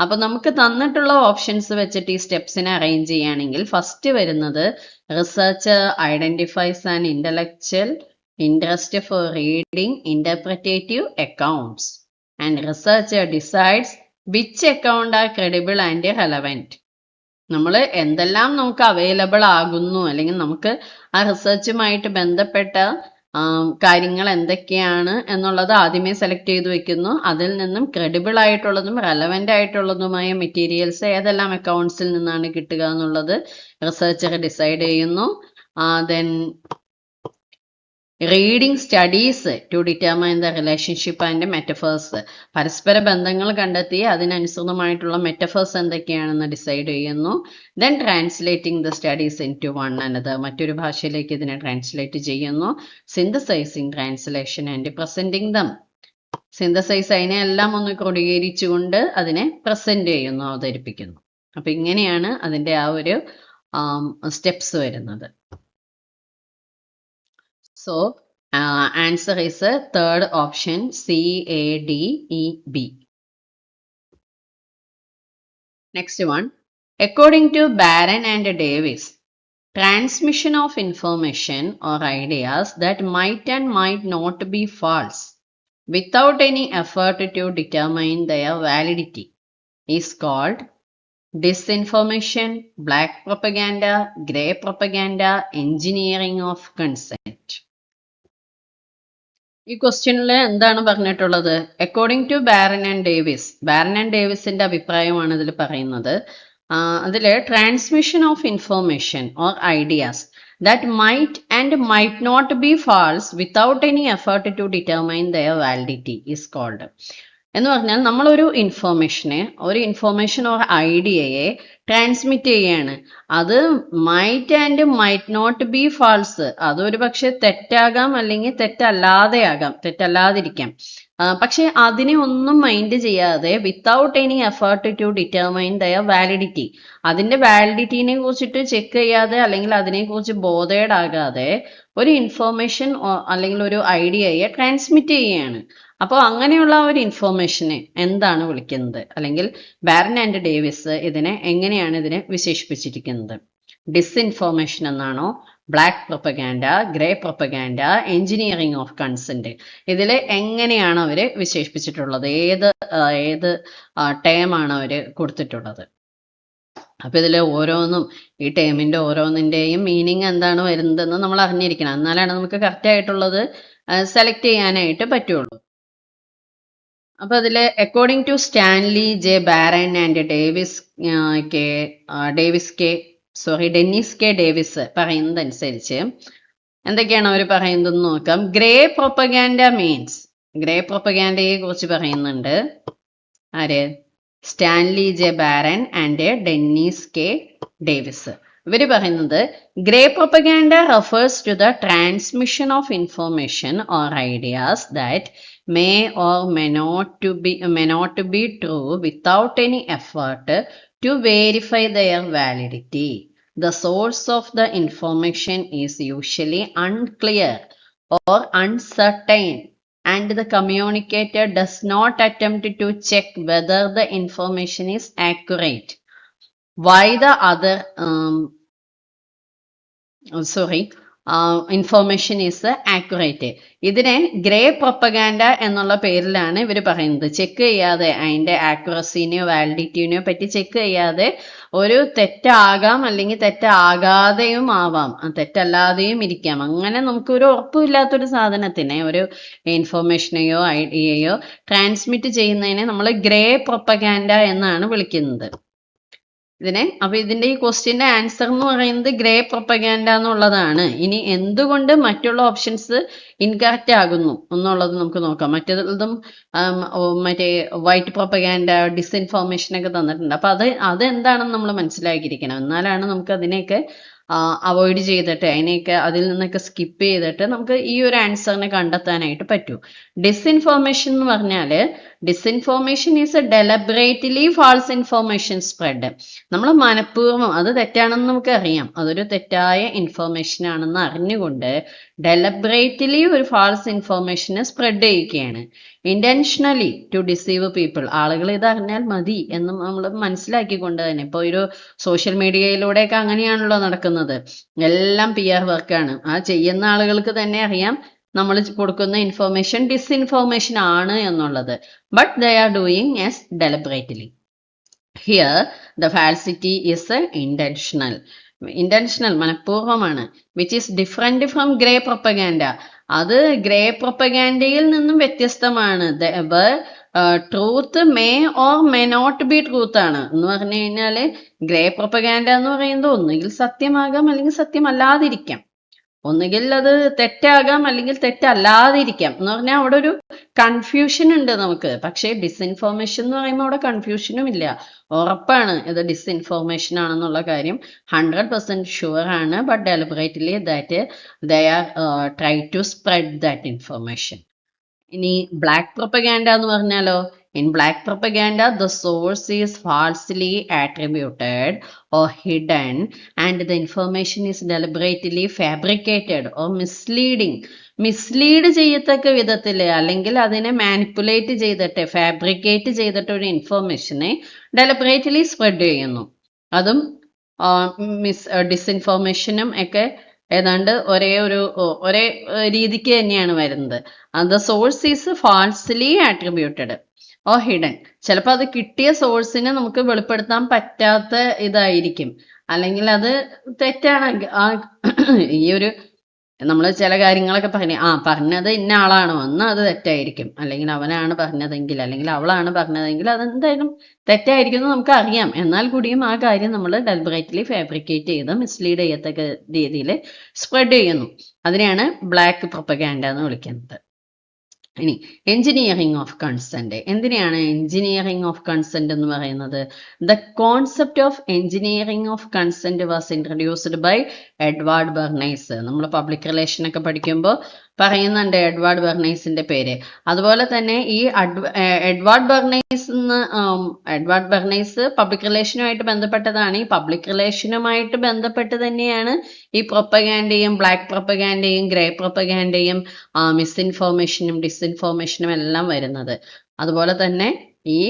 അപ്പോൾ നമുക്ക് തന്നിട്ടുള്ള ഓപ്ഷൻസ് വെച്ചിട്ട് ഈ സ്റ്റെപ്സിനെ അറേഞ്ച് ചെയ്യുകയാണെങ്കിൽ ഫസ്റ്റ് വരുന്നത് researcher identifies an intellectual interest for reading interpretative accounts and researcher decides which account are credible and relevant. നമ്മൾ എന്തെല്ലാം നമുക്ക് അവൈലബിൾ ആകുന്നു, അല്ലെങ്കിൽ നമുക്ക് ആ റിസർച്ചുമായിട്ട് ബന്ധപ്പെട്ട കാര്യങ്ങൾ എന്തൊക്കെയാണ് എന്നുള്ളത് ആദ്യമേ സെലക്ട് ചെയ്ത് വെക്കുന്നു. അതിൽ നിന്നും ക്രെഡിബിൾ ആയിട്ടുള്ളതും റെലവെന്റ് ആയിട്ടുള്ളതുമായ മെറ്റീരിയൽസ് ഏതെല്ലാം അക്കൗണ്ട്സിൽ നിന്നാണ് കിട്ടുക എന്നുള്ളത് റിസർച്ചർ ഡിസൈഡ് ചെയ്യുന്നു. then reading studies to determine the relationship and metaphors. പരസ്പര ബന്ധങ്ങൾ കണ്ടെത്തി അതിനനുസൃതമായിട്ടുള്ള മെറ്റഫേഴ്സ് എന്തൊക്കെയാണെന്ന് ഡിസൈഡ് ചെയ്യുന്നു. then translating the studies into one another, മറ്റൊരു ഭാഷയിലേക്ക് ഇതിനെ ട്രാൻസ്ലേറ്റ് ചെയ്യുന്നു. synthesizing translation and presenting them, synthesize അതിനെ എല്ലാം ഒന്ന് ക്രോഡീകരിച്ചുകൊണ്ട് അതിനെ പ്രസന്റ് ചെയ്യുന്നു, അവതരിപ്പിക്കുന്നു. അപ്പൊ ഇങ്ങനെയാണ് അതിന്റെ ആ ഒരു സ്റ്റെപ്സ് വരുന്നത്. So answer is third option, CADEB. Next one, according to Barron and Davis, transmission of information or ideas that might and might not be false without any effort to determine their validity is called disinformation, black propaganda, grey propaganda, engineering of consent. ഈ ക്വസ്റ്റ്യനിൽ എന്താണ് പറഞ്ഞിട്ടുള്ളത്? According to Baran and Davis, Baran and ഡേവിസിന്റെ അഭിപ്രായമാണ് ഇതിൽ പറയുന്നത്. അതില് transmission of information or ideas that might and might not be false without any effort to determine their validity is called. എന്ന് പറഞ്ഞാൽ നമ്മളൊരു ഇൻഫോർമേഷൻ ഓർ ഐഡിയയെ ട്രാൻസ്മിറ്റ് ചെയ്യാണ്. അത് might and might not be false, അതൊരു പക്ഷെ തെറ്റാകാം അല്ലെങ്കിൽ തെറ്റല്ലാതിരിക്കാം. പക്ഷെ അതിനെ ഒന്നും മൈൻഡ് ചെയ്യാതെ without any effort to determine their validity, അതിന്റെ വാലിഡിറ്റിനെ കുറിച്ചിട്ട് ചെക്ക് ചെയ്യാതെ അല്ലെങ്കിൽ അതിനെക്കുറിച്ച് ബോധേഡ് ആകാതെ ഒരു ഇൻഫോർമേഷൻ അല്ലെങ്കിൽ ഒരു ഐഡിയയെ ട്രാൻസ്മിറ്റ് ചെയ്യുകയാണ്. അപ്പോൾ അങ്ങനെയുള്ള ഒരു ഇൻഫോർമേഷനെ എന്താണ് വിളിക്കുന്നത്? അല്ലെങ്കിൽ ബാരൻ ആൻഡ് ഡേവിസ് എങ്ങനെയാണ് ഇതിനെ വിശേഷിപ്പിച്ചിരിക്കുന്നത്? ഡിസ്ഇൻഫോർമേഷൻ എന്നാണോ, black propaganda, grey propaganda, engineering of consent, ഇതിൽ എങ്ങനെയാണ് അവര് വിശേഷിപ്പിച്ചിട്ടുള്ളത്? ഏത് ടേമാണ് അവര് കൊടുത്തിട്ടുള്ളത്? അപ്പൊ ഇതിൽ ഓരോന്നും ഈ ടേമിന്റെ ഓരോന്നിന്റെയും മീനിങ് എന്താണ് വരുന്നതെന്ന് നമ്മൾ അറിഞ്ഞിരിക്കണം. എന്നാലാണ് നമുക്ക് കറക്റ്റ് ആയിട്ടുള്ളത് സെലക്ട് ചെയ്യാനായിട്ട് പറ്റുള്ളൂ. അപ്പൊ അതില് according to Stanley J Baran and Dennis K Davis പറയുന്നതനുസരിച്ച് എന്തൊക്കെയാണ് അവർ പറയുന്നതെന്ന് നോക്കാം. ഗ്രേ പ്രൊപ്പഗാൻഡ മീൻസ്, ഗ്രേ പ്രൊപ്പഗാൻഡയെ കുറിച്ച് പറയുന്നുണ്ട് ആര്? Stanley J Baran and Dennis K Davis. ഇവര് പറയുന്നത് grey propaganda refers to the transmission of information or ideas that may or may not be true without any effort to verify their validity. The source of the information is usually unclear or uncertain, and the communicator does not attempt to check whether the information is accurate. Why the other information is accurate. ഇതിനെ grey propaganda എന്നുള്ള പേരിലാണ് ഇവർ പറയുന്നത്. Check ചെയ്യാതെ അതിന്റെ ആക്യുറസിനെയോ വാലിഡിറ്റിനെയോ പറ്റി check ചെയ്യാതെ ഒരു തെറ്റാകാം അല്ലെങ്കിൽ തെറ്റാകാതെയും ആവാം, തെറ്റല്ലാതെയും ഇരിക്കാം. അങ്ങനെ നമുക്കൊരു ഉറപ്പില്ലാത്തൊരു സാധനത്തിനെ, ഒരു ഇൻഫോർമേഷനെയോ ഐഡിയയോ ട്രാൻസ്മിറ്റ് ചെയ്യുന്നതിനെ നമ്മൾ ഗ്രേ പ്രൊപ്പഗാൻഡ എന്നാണ് വിളിക്കുന്നത്. അപ്പൊ ഇതിന്റെ ഈ ക്വസ്റ്റ്യന്റെ ആൻസർ എന്ന് പറയുന്നത് ഗ്രേ പ്രൊപ്പഗാൻഡ എന്നുള്ളതാണ്. ഇനി എന്തുകൊണ്ട് മറ്റുള്ള ഓപ്ഷൻസ് ഇൻകറക്റ്റ് ആകുന്നു എന്നുള്ളത് നമുക്ക് നോക്കാം. മറ്റേതും മറ്റേ വൈറ്റ് പ്രൊപ്പഗാൻഡ, ഡിസ്ഇൻഫോർമേഷൻ ഒക്കെ തന്നിട്ടുണ്ട്. അപ്പൊ അതെന്താണെന്ന് നമ്മൾ മനസ്സിലാക്കിയിരിക്കണം. എന്നാലാണ് നമുക്ക് അതിനെയൊക്കെ അവോയ്ഡ് ചെയ്തിട്ട് അതിൽ നിന്നൊക്കെ സ്കിപ്പ് ചെയ്തിട്ട് നമുക്ക് ഈ ഒരു ആൻസറിനെ കണ്ടെത്താനായിട്ട് പറ്റൂ. ഡിസ്ഇൻഫോർമേഷൻ എന്ന് പറഞ്ഞാല് disinformation is a deliberately false information spread. നമ്മൾ മനഃപൂർവ്വം, അത് തെറ്റാണെന്ന് നമുക്ക് അറിയാം, അതൊരു തെറ്റായ ഇൻഫോർമേഷൻ ആണെന്ന് അറിഞ്ഞുകൊണ്ട് ഡെലിബറേറ്റ്ലി ഒരു ഫാൾസ് ഇൻഫോർമേഷനെ സ്പ്രെഡ് ചെയ്യുകയാണ്. ഇന്റൻഷനലി ടു ഡിസീവ് പീപ്പിൾ, ആളുകൾ ഇത് അറിഞ്ഞാൽ മതി എന്ന് നമ്മൾ മനസ്സിലാക്കിക്കൊണ്ട് തന്നെ. ഇപ്പോൾ ഒരു സോഷ്യൽ മീഡിയയിലൂടെയൊക്കെ അങ്ങനെയാണല്ലോ നടക്കുന്നത്. എല്ലാം PR വർക്കാണ്. ആ ചെയ്യുന്ന ആളുകൾക്ക് തന്നെ അറിയാം നമ്മൾ കൊടുക്കുന്ന ഇൻഫോർമേഷൻ ഡിസ്ഇൻഫോർമേഷൻ ആണ് എന്നുള്ളത്. But they are doing as deliberately. Here the falsity is intentional, മനഃപൂർവ്വമാണ്. Which is different from grey propaganda. അത് ഗ്രേ പ്രൊപ്പഗാൻഡയിൽ നിന്നും വ്യത്യസ്തമാണ്. Truth may or may not be truth ആണ് എന്ന് പറഞ്ഞു കഴിഞ്ഞാല് ഗ്രേ പ്രൊപ്പഗാൻഡ എന്ന് പറയുന്നത് ഒന്നുകിൽ സത്യമാകാം അല്ലെങ്കിൽ സത്യമല്ലാതിരിക്കാം, ഒന്നുകിൽ അത് തെറ്റാകാം അല്ലെങ്കിൽ തെറ്റല്ലാതിരിക്കാം എന്ന് പറഞ്ഞാൽ അവിടെ ഒരു കൺഫ്യൂഷൻ ഉണ്ട് നമുക്ക്. പക്ഷേ ഡിസ്ഇൻഫോർമേഷൻ എന്ന് പറയുമ്പോൾ അവിടെ കൺഫ്യൂഷനും ഇല്ല, ഉറപ്പാണ് ഇത് ഡിസ്ഇൻഫോർമേഷൻ ആണെന്നുള്ള കാര്യം 100% ഷുവർ ആണ്. But deliberately that they are try to spread that information. ഇനി ബ്ലാക്ക് പ്രൊപ്പഗാൻഡ എന്ന് പറഞ്ഞാലോ, in black propaganda the source is falsely attributed or hidden and the information is deliberately fabricated or misleading. Mislead ചെയ്യത്തക്ക വിധത്തിൽ അല്ലെങ്കിൽ അതിനെ manipulate ചെയ്തിട്ട് fabricate ചെയ്തിട്ട് ഒരു ഇൻഫോർമേഷനെ ഡെലിബറേറ്റ്ലി സ്പ്രെഡ് ചെയ്യുന്നു. അതും ഡിസ്ഇൻഫോർമേഷനും ഒക്കെ ഏതാണ്ട് ഒരേ രീതിക്ക് തന്നെയാണ് വരുന്നത്. The source is falsely attributed or hidden. ചിലപ്പോൾ അത് കിട്ടിയ സോഴ്സിനെ നമുക്ക് വെളിപ്പെടുത്താൻ പറ്റാത്ത ഇതായിരിക്കും, അല്ലെങ്കിൽ അത് തെറ്റാണ്. ഈ ഒരു നമ്മൾ ചില കാര്യങ്ങളൊക്കെ പറഞ്ഞത് ഇന്ന ആളാണോ എന്ന് അത് തെറ്റായിരിക്കും, അല്ലെങ്കിൽ അവനാണ് പറഞ്ഞതെങ്കിൽ അല്ലെങ്കിൽ അവളാണ് പറഞ്ഞതെങ്കിൽ അതെന്തായാലും തെറ്റായിരിക്കും എന്ന് നമുക്ക് അറിയാം. എന്നാൽ കൂടിയും ആ കാര്യം നമ്മൾ ഡെലിബറേറ്റ്ലി ഫാബ്രിക്കേറ്റ് ചെയ്ത് മിസ്ലീഡ് ചെയ്യത്തക്ക രീതിയിൽ സ്പ്രെഡ് ചെയ്യുന്നു. അതിനെയാണ് ബ്ലാക്ക് പ്രൊപ്പഗാൻഡ എന്ന് വിളിക്കുന്നത്. ഇനി എഞ്ചിനീയറിംഗ് ഓഫ് കൺസെന്റ്. എന്തിനാണ് എഞ്ചിനീയറിംഗ് ഓഫ് കൺസെന്റ് എന്ന് പറയുന്നത്? The concept of engineering of consent was introduced by Edward Bernays. നമ്മൾ പബ്ലിക് റിലേഷൻ ഒക്കെ പഠിക്കുമ്പോൾ പറയുന്നുണ്ട് എഡ്വാർഡ് ബെർണൈസിന്റെ പേര്. അതുപോലെ തന്നെ ഈ എഡ്വാർഡ് ബെർണൈസ് പബ്ലിക് റിലേഷനുമായിട്ട് ബന്ധപ്പെട്ടതാണ്. ഈ പബ്ലിക് റിലേഷനുമായിട്ട് ബന്ധപ്പെട്ട് തന്നെയാണ് ഈ പ്രൊപ്പഗാൻഡയും ബ്ലാക്ക് പ്രൊപ്പഗാൻഡയും ഗ്രേ പ്രൊപ്പഗാൻഡയും മിസ്ഇൻഫോർമേഷനും ഡിസ്ഇൻഫോർമേഷനും എല്ലാം വരുന്നത്. അതുപോലെ തന്നെ ഈ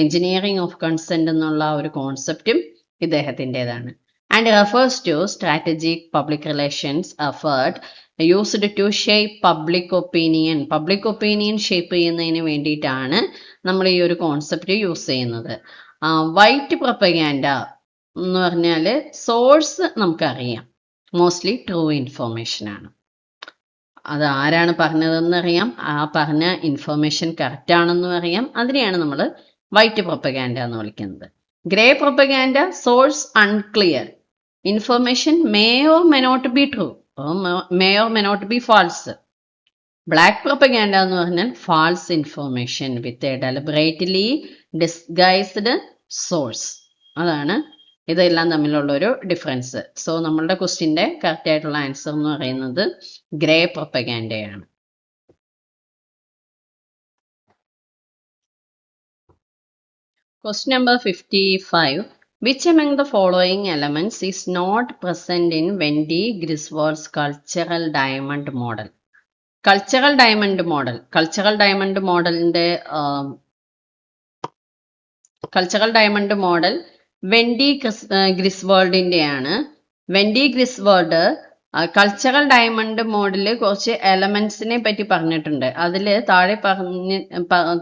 എഞ്ചിനീയറിംഗ് ഓഫ് കൺസെന്റ് എന്നുള്ള ഒരു കോൺസെപ്റ്റും ഇദ്ദേഹത്തിൻ്റെതാണ്. And refers to strategic public relations effort used to shape public opinion. Public opinion shape ചെയ്യുന്നതിന് വേണ്ടിയിട്ടാണ് നമ്മൾ ഈ ഒരു കോൺസെപ്റ്റ് യൂസ് ചെയ്യുന്നത്. വൈറ്റ് പ്രൊപ്പഗാൻഡ എന്ന് പറഞ്ഞാൽ സോഴ്സ് നമുക്കറിയാം, മോസ്റ്റ്ലി ട്രൂ ഇൻഫോർമേഷൻ ആണ്. അത് ആരാണ് പറഞ്ഞതെന്ന് അറിയാം, ആ പറഞ്ഞ ഇൻഫർമേഷൻ കറക്റ്റ് ആണെന്നും അറിയാം. അതിനെയാണ് നമ്മൾ വൈറ്റ് പ്രൊപ്പഗാൻഡ എന്ന് വിളിക്കുന്നത്. Grey propaganda source unclear, information may or may not be true, may or may not be false. Black propaganda എന്ന് പറഞ്ഞാൽ false information with a deliberately disguised source. അതാണ് ഇതെല്ലാം തമ്മിലുള്ള ഒരു ഡിഫറൻസ്. സോ നമ്മളുടെ ക്വസ്റ്റ്യൻ്റെ കറക്റ്റ് ആയിട്ടുള്ള ആൻസർ എന്ന് പറയുന്നത് grey പ്രൊപ്പഗാൻഡയാണ്. Question number 55. Which among the following elements is not present in Wendy Griswold's cultural diamond model? Cultural diamond model. Cultural diamond model Wendy ഗ്രിസ്വോൾഡിൻ്റെയാണ്. Wendy Griswold cultural diamond മോഡലിൽ കുറച്ച് എലമെന്റ്സിനെ പറ്റി പറഞ്ഞിട്ടുണ്ട്. അതിൽ താഴെ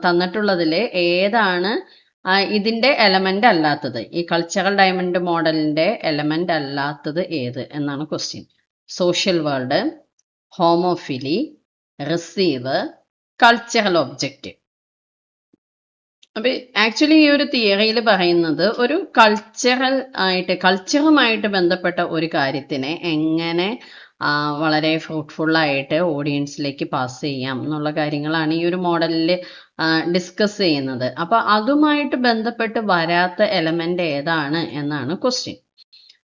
തന്നിട്ടുള്ളതിൽ ഏതാണ് ഇതിന്റെ എലമെന്റ് അല്ലാത്തത്? ഈ കൾച്ചറൽ ഡയമണ്ട് മോഡലിന്റെ എലമെന്റ് അല്ലാത്തത് ഏത് എന്നാണ് question. Social world, homophily, receive, cultural object. അപ്പൊ ആക്ച്വലി ഈ ഒരു തിയറിയിൽ പറയുന്നത് ഒരു കൾച്ചറുമായിട്ട് ബന്ധപ്പെട്ട ഒരു കാര്യത്തിനെ എങ്ങനെ വളരെ ഫ്രൂട്ട്ഫുള്ളായിട്ട് ഓഡിയൻസിലേക്ക് പാസ് ചെയ്യാം എന്നുള്ള കാര്യങ്ങളാണ് ഈ ഒരു മോഡലിൽ ഡിസ്കസ് ചെയ്യുന്നത്. അപ്പൊ അതുമായിട്ട് ബന്ധപ്പെട്ട് വരാത്ത എലമെന്റ് ഏതാണ് എന്നാണ് ക്വസ്റ്റ്യൻ.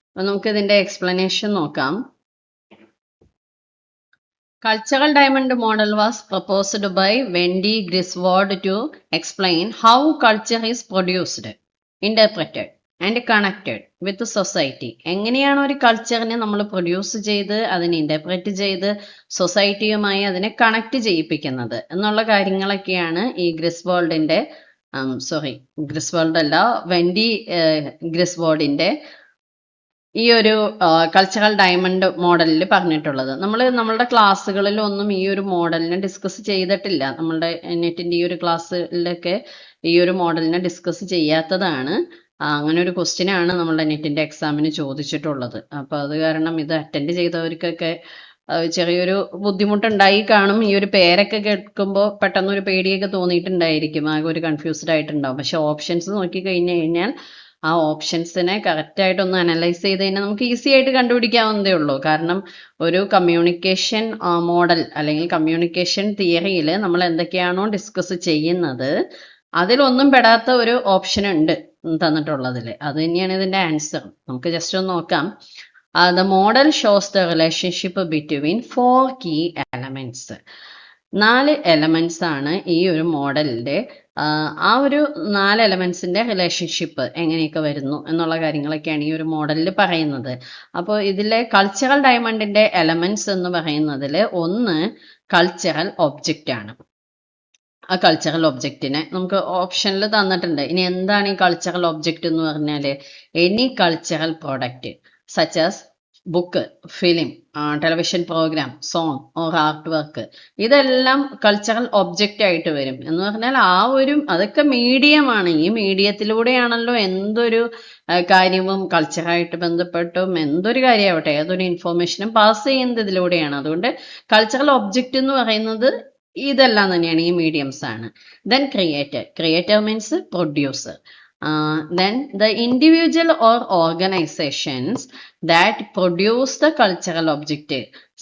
അപ്പൊ നമുക്ക് ഇതിന്റെ എക്സ്പ്ലനേഷൻ നോക്കാം. Cultural diamond model was proposed by Wendy Griswold to explain how culture is produced, interpreted and connected with society. എങ്ങനെയാണ് ഒരു കൾച്ചറിനെ നമ്മൾ പ്രൊഡ്യൂസ് ചെയ്ത് അതിനെ ഇന്റർപ്രറ്റ് ചെയ്ത് സൊസൈറ്റിയുമായി അതിനെ കണക്ട് ചെയ്യിപ്പിക്കുന്നത് എന്നുള്ള കാര്യങ്ങളൊക്കെയാണ് ഈ വെൻഡി ഗ്രിസ്വോൾഡിന്റെ ഈ ഒരു കൾച്ചറൽ ഡയമണ്ട് മോഡലിൽ പറഞ്ഞിട്ടുള്ളത്. നമ്മളുടെ ക്ലാസ്സുകളിലൊന്നും ഈ ഒരു മോഡലിനെ ഡിസ്കസ് ചെയ്തിട്ടില്ല. നമ്മളുടെ നെറ്റിന്റെ ഈ ഒരു ക്ലാസ്സിലൊക്കെ ഈ ഒരു മോഡലിനെ ഡിസ്കസ് ചെയ്യാത്തതാണ്. അങ്ങനെ ഒരു ക്വസ്റ്റ്യൻ ആണ് നമ്മളുടെ നെറ്റിന്റെ എക്സാമിന് ചോദിച്ചിട്ടുള്ളത്. അപ്പൊ അത് കാരണം ഇത് അറ്റൻഡ് ചെയ്തവർക്കൊക്കെ ചെറിയൊരു ബുദ്ധിമുട്ടുണ്ടായി കാണും. ഈ ഒരു പേരൊക്കെ കേൾക്കുമ്പോൾ പെട്ടെന്ന് ഒരു പേടിയൊക്കെ തോന്നിയിട്ടുണ്ടായിരിക്കും, ആകെ ഒരു കൺഫ്യൂസ്ഡ് ആയിട്ടുണ്ടാവും. പക്ഷെ ഓപ്ഷൻസ് നോക്കി കഴിഞ്ഞു കഴിഞ്ഞാൽ ആ ഓപ്ഷൻസിനെ കറക്റ്റായിട്ടൊന്ന് അനലൈസ് ചെയ്ത് കഴിഞ്ഞാൽ നമുക്ക് ഈസി ആയിട്ട് കണ്ടുപിടിക്കാവുന്നതേ ഉള്ളൂ. കാരണം ഒരു കമ്മ്യൂണിക്കേഷൻ മോഡൽ അല്ലെങ്കിൽ കമ്മ്യൂണിക്കേഷൻ തിയറിയിൽ നമ്മൾ എന്തൊക്കെയാണോ ഡിസ്കസ് ചെയ്യുന്നത് അതിലൊന്നും പെടാത്ത ഒരു ഓപ്ഷൻ ഉണ്ട് തന്നിട്ടുള്ളതിൽ. അത് തന്നെയാണ് ഇതിന്റെ ആൻസർ. നമുക്ക് ജസ്റ്റ് ഒന്ന് നോക്കാം. The model shows the relationship between 4 key elements. 4 elements ആണ് ഈ ഒരു മോഡലിന്റെ. ആ ഒരു 4 എലമെന്റ്സിന്റെ റിലേഷൻഷിപ്പ് എങ്ങനെയൊക്കെ വരുന്നു എന്നുള്ള കാര്യങ്ങളൊക്കെയാണ് ഈ ഒരു മോഡലിൽ പറയുന്നത്. അപ്പോൾ ഇതിലെ കൾച്ചറൽ ഡയമണ്ടിന്റെ എലമെന്റ്സ് എന്ന് പറയുന്നതിൽ ഒന്ന് കൾച്ചറൽ ഒബ്ജക്റ്റ് ആണ്. ആ കൾച്ചറൽ ഒബ്ജക്റ്റിനെ നമുക്ക് ഓപ്ഷനിൽ തന്നിട്ടുണ്ട്. ഇനി എന്താണ് ഈ കൾച്ചറൽ ഒബ്ജക്റ്റ് എന്ന് പറഞ്ഞാൽ any cultural product such as book, film, television programme, song or art work, ഇതെല്ലാം കൾച്ചറൽ ഒബ്ജക്റ്റ് ആയിട്ട് വരും. എന്ന് പറഞ്ഞാൽ അതൊക്കെ മീഡിയമാണ്. ഈ മീഡിയത്തിലൂടെയാണല്ലോ എന്തൊരു കാര്യവും കൾച്ചറായിട്ട് ബന്ധപ്പെട്ടും എന്തൊരു കാര്യമാവട്ടെ ഏതൊരു ഇൻഫോർമേഷനും പാസ് ചെയ്യുന്നത് ഇതിലൂടെയാണ്. അതുകൊണ്ട് കൾച്ചറൽ ഒബ്ജക്റ്റ് എന്ന് പറയുന്നത് ഇതെല്ലാം തന്നെയാണ്, ഈ മീഡിയംസ് ആണ്. Then creator means producer. Then the individual or organizations that produce the cultural object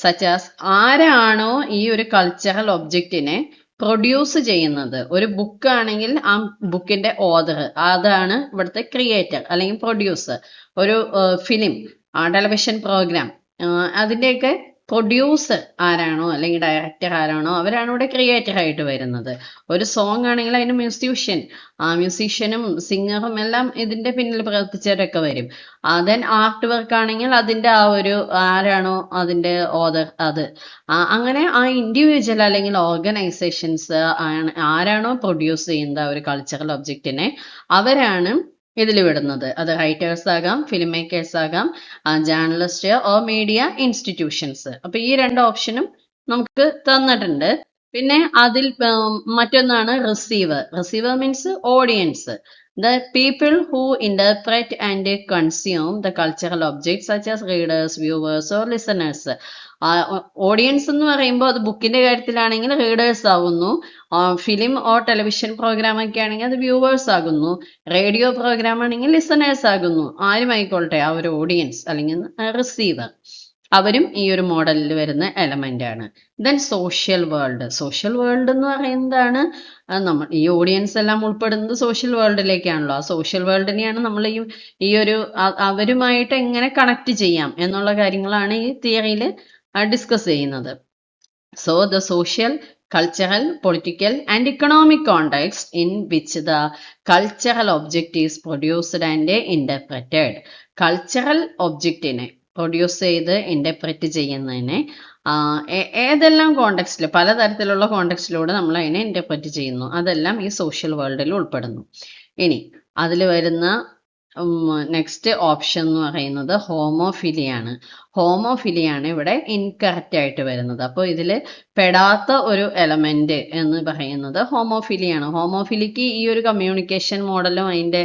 such as ആരാണോ ഈ ഒരു കൾച്ചറൽ ഒബ്ജക്റ്റിനെ പ്രൊഡ്യൂസ് ചെയ്യുന്നത്. ഒരു ബുക്ക് ആണെങ്കിൽ ആ ബുക്കിന്റെ ഓതർ അതാണ് ഇവിടുത്തെ ക്രിയേറ്റർ അല്ലെങ്കിൽ പ്രൊഡ്യൂസർ. ഒരു ഫിലിം, ടെലിവിഷൻ പ്രോഗ്രാം, അതിൻ്റെയൊക്കെ പ്രൊഡ്യൂസർ ആരാണോ അല്ലെങ്കിൽ ഡയറക്ടർ ആരാണോ അവരാണ് ഇവിടെ ക്രിയേറ്റർ ആയിട്ട് വരുന്നത്. ഒരു സോങ് ആണെങ്കിൽ അതിന് മ്യൂസീഷ്യനും സിംഗറും എല്ലാം ഇതിന്റെ പിന്നിൽ പ്രവർത്തിച്ചവരൊക്കെ വരും. ദെൻ ആർട്ട് വർക്ക് ആണെങ്കിൽ അതിന്റെ ആരാണോ അതിന്റെ ഓതർ അങ്ങനെ ആ ഇൻഡിവിജ്വൽ അല്ലെങ്കിൽ ഓർഗനൈസേഷൻസ് ആരാണോ പ്രൊഡ്യൂസ് ചെയ്യുന്നത് ഒരു കൾച്ചറൽ ഒബ്ജക്റ്റിനെ അവരാണ് ഇതിൽ വിടുന്നത്. അത് റൈറ്റേഴ്സ് ആകാം, ഫിലിം മേക്കേഴ്സ് ആകാം, ജേർണലിസ്റ്റ് ഓർ മീഡിയ ഇൻസ്റ്റിറ്റ്യൂഷൻസ്. അപ്പൊ ഈ 2 ഓപ്ഷനും നമുക്ക് തന്നിട്ടുണ്ട്. പിന്നെ അതിൽ മറ്റൊന്നാണ് receiver means audience. The people who interpret and consume the cultural objects such as readers, viewers or listeners. Audience എന്ന് പറയുമ്പോൾ അത് ബുക്കിന്റെ കാര്യത്തിലാണെങ്കിൽ റീഡേഴ്സ് ആകുന്നു, ഫിലിം ഓർ ടെലിവിഷൻ പ്രോഗ്രാം ഒക്കെ ആണെങ്കിൽ അത് വ്യൂവേഴ്സ് ആകുന്നു, റേഡിയോ പ്രോഗ്രാം ആണെങ്കിൽ ലിസണേഴ്സ് ആകുന്നു. ആരുമായിക്കോട്ടെ ആ ഒരു ഓഡിയൻസ് അല്ലെങ്കിൽ റിസീവർ, അവരും ഈ ഒരു മോഡലിൽ വരുന്ന എലമെന്റ് ആണ്. ദെൻ സോഷ്യൽ വേൾഡ് എന്ന് പറയുന്നതാണ് നമ്മൾ ഈ ഓഡിയൻസ് എല്ലാം ഉൾപ്പെടുന്നത് സോഷ്യൽ വേൾഡിലേക്കാണല്ലോ. ആ സോഷ്യൽ വേൾഡിനെയാണ് നമ്മൾ ഈ ഒരു അവരുമായിട്ട് എങ്ങനെ കണക്ട് ചെയ്യാം എന്നുള്ള കാര്യങ്ങളാണ് ഈ തിയറിയിൽ ഡിസ്കസ് ചെയ്യുന്നത്. So the social, cultural, political and economic context in which the cultural object is produced and interpreted. Cultural ഒബ്ജക്റ്റിനെ പ്രൊഡ്യൂസ് ചെയ്ത് ഇന്റർപ്രറ്റ് ചെയ്യുന്നതിനെ ഏതെല്ലാം കോണ്ടെക്സ്റ്റിൽ പലതരത്തിലുള്ള കോണ്ടെക്സ്റ്റിലൂടെ നമ്മൾ അതിനെ ഇന്റർപ്രറ്റ് ചെയ്യുന്നു അതെല്ലാം ഈ സോഷ്യൽ വേൾഡിൽ ഉൾപ്പെടുന്നു. ഇനി അതിൽ വരുന്ന നെക്സ്റ്റ് ഓപ്ഷൻ എന്ന് പറയുന്നത് ഹോമോഫിലിയാണ് ഇവിടെ ഇൻകറക്റ്റ് ആയിട്ട് വരുന്നത്. അപ്പോൾ ഇതിൽ പെടാത്ത ഒരു എലമെന്റ് എന്ന് പറയുന്നത് ഹോമോഫിലിയാണ്. ഹോമോഫിലിക്ക് ഈ ഒരു കമ്മ്യൂണിക്കേഷൻ മോഡലും അതിന്റെ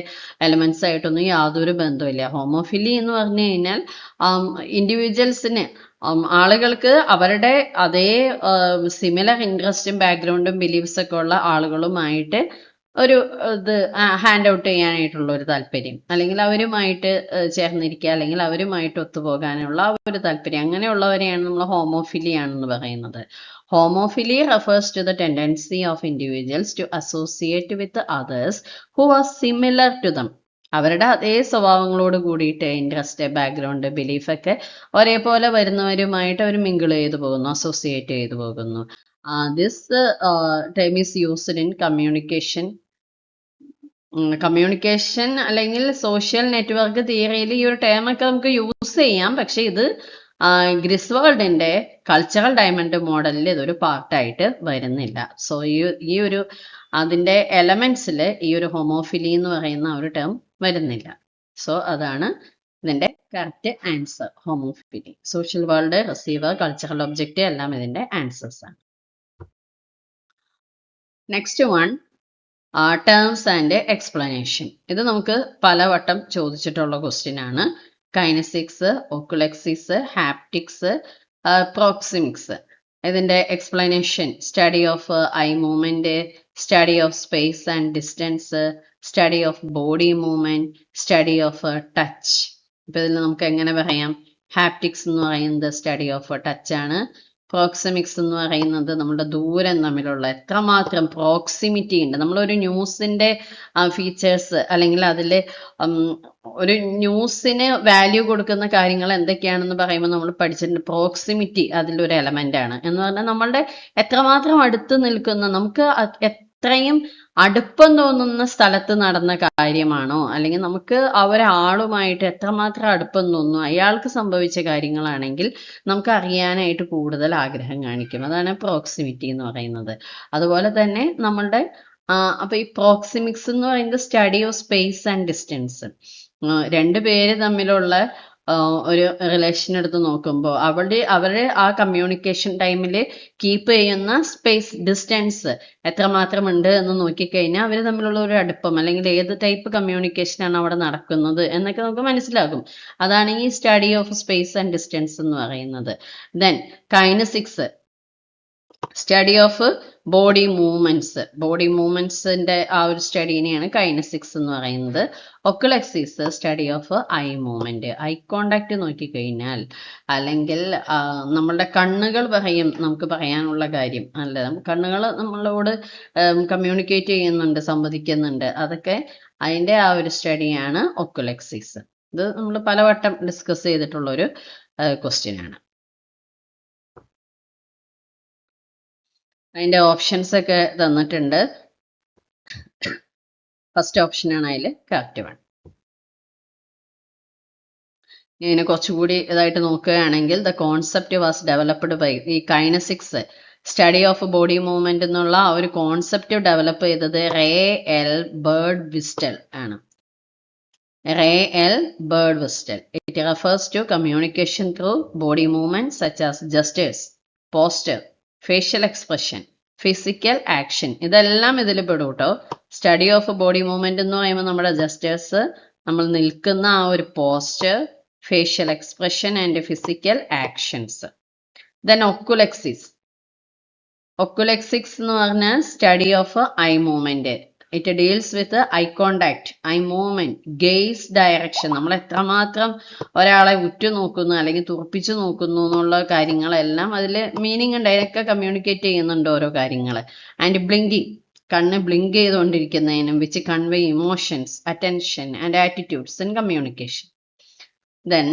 എലമെന്റ്സ് ആയിട്ടൊന്നും യാതൊരു ബന്ധമില്ല. ഹോമോഫിലി എന്ന് പറഞ്ഞു കഴിഞ്ഞാൽ ഇൻഡിവിജ്വൽസിന് ആളുകൾക്ക് അവരുടെ അതേ സിമിലർ ഇൻട്രസ്റ്റും ബാക്ക്ഗ്രൗണ്ടും ബിലീഫ്സ് ഒക്കെ ഉള്ള ആളുകളുമായിട്ട് ഒരു ഇത് ഹാൻഡ് ഔട്ട് ചെയ്യാനായിട്ടുള്ള ഒരു താല്പര്യം, അല്ലെങ്കിൽ അവരുമായിട്ട് ചേർന്നിരിക്കുക, അല്ലെങ്കിൽ അവരുമായിട്ട് ഒത്തുപോകാനുള്ള ഒരു താല്പര്യം, അങ്ങനെയുള്ളവരെയാണ് നമ്മൾ ഹോമോഫിലി ആണെന്ന് പറയുന്നത്. Homophily refers to the tendency of individuals to associate with others who are similar to them. അവരുടെ അതേ സ്വഭാവങ്ങളോട് കൂടിയിട്ട് ഇൻട്രസ്റ്റ്, ബാക്ക്ഗ്രൗണ്ട്, ബിലീഫ് ഒക്കെ ഒരേപോലെ വരുന്നവരുമായിട്ട് അവർ മിങ്കിൾ ചെയ്തു പോകുന്നു, അസോസിയേറ്റ് ചെയ്തു പോകുന്നു. This time is used in communication അല്ലെങ്കിൽ സോഷ്യൽ നെറ്റ്വർക്ക് തിയറിയിൽ ഈ ഒരു ടേം ഒക്കെ നമുക്ക് യൂസ് ചെയ്യാം. പക്ഷെ ഇത് ഗ്രിസ്വാൾഡിന്റെ കൾച്ചറൽ ഡയമണ്ട് മോഡലിൽ ഇതൊരു പാർട്ടായിട്ട് വരുന്നില്ല. സോ ഈ ഒരു അതിന്റെ എലമെന്റ്സിൽ ഈ ഒരു ഹോമോഫിലി എന്ന് പറയുന്ന ഒരു ടേം വരുന്നില്ല. സോ അതാണ് ഇതിന്റെ correct answer, homophily. Social world, receiver, cultural object എല്ലാം ഇതിന്റെ ആൻസേഴ്സ് ആണ്. Next one, terms and explanation. ഇത് നമുക്ക് പലവട്ടം ചോദിച്ചിട്ടുള്ള ക്വസ്റ്റ്യൻ ആണ്. Kinesics, oculesics, haptics, proxemics. ഇതിന്റെ explanation: study of eye movement, study of space and distance, study of body movement, study of touch. ഇപ്പൊ ഇതിൽ നമുക്ക് എങ്ങനെ പറയാം? ഹാപ്റ്റിക്സ് എന്ന് പറയുന്നത് സ്റ്റഡി ഓഫ് ടച്ച് ആണ്. പ്രോക്സിമിക്സ് എന്ന് പറയുന്നത് നമ്മുടെ ദൂരം തമ്മിലുള്ള എത്രമാത്രം പ്രോക്സിമിറ്റി ഉണ്ട്. നമ്മളൊരു ന്യൂസിന്റെ ഫീച്ചേഴ്സ് അല്ലെങ്കിൽ അതിൽ ഒരു ന്യൂസിന് വാല്യൂ കൊടുക്കുന്ന കാര്യങ്ങൾ എന്തൊക്കെയാണെന്ന് പറയുമ്പോൾ നമ്മൾ പഠിച്ചിട്ടുണ്ട്. പ്രോക്സിമിറ്റി അതിലൊരു എലമെന്റ് ആണ്. എന്ന് പറഞ്ഞാൽ നമ്മളുടെ എത്രമാത്രം അടുത്ത് നിൽക്കുന്ന, നമുക്ക് എത്രയും അടുപ്പം തോന്നുന്ന സ്ഥലത്ത് നടന്ന കാര്യമാണോ, അല്ലെങ്കിൽ നമുക്ക് ഒരാളുമായിട്ട് എത്രമാത്രം അടുപ്പം തോന്നുന്നു, അയാൾക്ക് സംഭവിച്ച കാര്യങ്ങളാണെങ്കിൽ നമുക്ക് അറിയാനായിട്ട് കൂടുതൽ ആഗ്രഹം കാണിക്കും. അതാണ് പ്രോക്സിമിറ്റി എന്ന് പറയുന്നത്. അതുപോലെ തന്നെ നമ്മളുടെ അപ്പൊ ഈ പ്രോക്സിമിക്സ് എന്ന് പറയുന്നത് study of space and distance. രണ്ടു പേര് തമ്മിലുള്ള ഒരു റിലേഷൻ എടുത്ത് നോക്കുമ്പോൾ അവരുടെ ആ കമ്മ്യൂണിക്കേഷൻ ടൈമിൽ കീപ്പ് ചെയ്യുന്ന സ്പേസ് ഡിസ്റ്റൻസ് എത്രമാത്രം ഉണ്ട് എന്ന് നോക്കിക്കഴിഞ്ഞാൽ അവർ തമ്മിലുള്ള ഒരു അടുപ്പം, അല്ലെങ്കിൽ ഏത് ടൈപ്പ് കമ്മ്യൂണിക്കേഷൻ ആണ് അവിടെ നടക്കുന്നത് എന്നൊക്കെ നമുക്ക് മനസ്സിലാകും. അതാണ് ഈ study of space and distance എന്ന് പറയുന്നത്. Then kinesics, study of body movements. Body മൂവ്മെന്റ്സിന്റെ ആ ഒരു സ്റ്റഡീനെയാണ് കൈനസിക്സ് എന്ന് പറയുന്നത്. Oculesics, study of eye movement. Eye contact നോക്കിക്കഴിഞ്ഞാൽ, അല്ലെങ്കിൽ നമ്മളുടെ കണ്ണുകൾ പറയും നമുക്ക് പറയാനുള്ള കാര്യം അല്ലേ, കണ്ണുകൾ നമ്മളോട് കമ്മ്യൂണിക്കേറ്റ് ചെയ്യുന്നുണ്ട്, സംവദിക്കുന്നുണ്ട്. അതൊക്കെ അതിന്റെ ആ ഒരു സ്റ്റഡിയാണ് ഒക്കുലെക്സിസ്. ഇത് നമ്മൾ പലവട്ടം ഡിസ്കസ് ചെയ്തിട്ടുള്ള ഒരു ക്വസ്റ്റ്യൻ ആണ്. അതിന്റെ ഓപ്ഷൻസ് ഒക്കെ തന്നിട്ടുണ്ട്. ഫസ്റ്റ് ഓപ്ഷനാണ് അതിൽ കറക്റ്റ് വൺ. ഇതിനെ കുറച്ചുകൂടി ഇതായിട്ട് നോക്കുകയാണെങ്കിൽ, the concept was developed by, ഈ kinesics study of body movement എന്നുള്ള ആ ഒരു കോൺസെപ്റ്റ് ഡെവലപ്പ് ചെയ്തത് റേ എൽ ബേർഡ്വിസ്റ്റൽ ആണ്. Ray L Birdwhistell. It refers to communication through body movement such as gestures, posture, facial expression, physical action. ഇതെല്ലാം ഇതിൽ പെടും കേട്ടോ. സ്റ്റഡി ഓഫ് ബോഡി മൂവ്മെന്റ് എന്ന് പറയുമ്പോൾ നമ്മുടെ ജസ്റ്റേഴ്സ്, നമ്മൾ നിൽക്കുന്ന ആ ഒരു posture, facial expression and physical actions. Then oculesics. Oculesics എന്ന് പറഞ്ഞാൽ study of eye movement. It deals with eye contact, eye movement, gaze direction. നമ്മൾ എത്രമാത്രം ഒരാളെ ഉറ്റുനോക്കുന്നു അല്ലെങ്കിൽ തുറപ്പിച്ചു നോക്കുന്നു എന്നുള്ള കാര്യങ്ങളെല്ലാം അതിൽ മീനിങ് ഉണ്ട്. അതിനൊക്കെ കമ്മ്യൂണിക്കേറ്റ് ചെയ്യുന്നുണ്ട് ഓരോ കാര്യങ്ങൾ. ആൻഡ് ബ്ലിങ്കിങ്, കണ്ണ് ബ്ലിങ്ക് ചെയ്തുകൊണ്ടിരിക്കുന്നതിനും, which convey emotions, attention and attitudes in communication. Then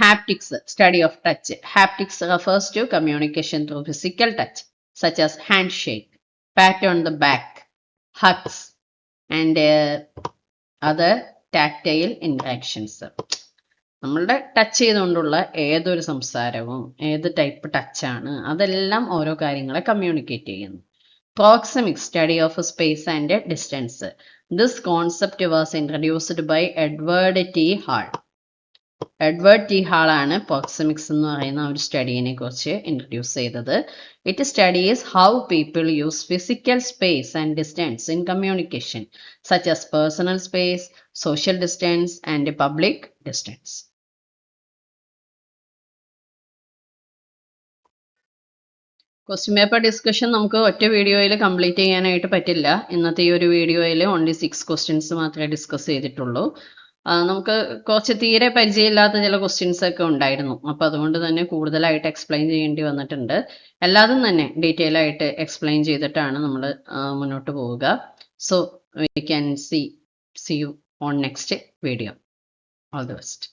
haptics, study of touch. Haptics refers to communication through physical touch such as handshake, pat on the back, hugs and other tactile interactions. നമ്മളുടെ touch ചെയ്തുകൊണ്ടുള്ള ഏതൊരു സംസാരവും ഏത് type ടച്ചാണ് അതെല്ലാം ഓരോ കാര്യങ്ങളെ communicate ചെയ്യുന്നു. Proxemics, study of space and distance. This concept was introduced by Edward T Hall. Edward T Hall ആണ് പ്രോക്സിമിക്സ് എന്ന് പറയുന്ന ഒരു സ്റ്റഡീനെ കുറിച്ച് ഇൻട്രൊഡ്യൂസ് ചെയ്തത്. It studies how people use physical space and distance in communication such as personal space, social distance and public distance. Question paper discussion നമുക്ക് ഒറ്റ വീഡിയോയിൽ കംപ്ലീറ്റ് ചെയ്യാനായിട്ട് പറ്റില്ല. ഇന്നത്തെ ഈ ഒരു വീഡിയോയിൽ ഓൺലി 6 ക്വസ്റ്റ്യൻസ് മാത്രമേ ഡിസ്കസ് ചെയ്തിട്ടുള്ളൂ. നമുക്ക് കുറച്ച് തീരെ പരിചയമില്ലാത്ത ചില ക്വസ്റ്റ്യൻസ് ഒക്കെ ഉണ്ടായിരുന്നു. അപ്പോൾ അതുകൊണ്ട് തന്നെ കൂടുതലായിട്ട് എക്സ്പ്ലെയിൻ ചെയ്യേണ്ടി വന്നിട്ടുണ്ട്. എല്ലാതും തന്നെ ഡീറ്റെയിൽ ആയിട്ട് എക്സ്പ്ലെയിൻ ചെയ്തിട്ടാണ് നമ്മൾ മുന്നോട്ട് പോവുക. So we can see you on next video. All the best.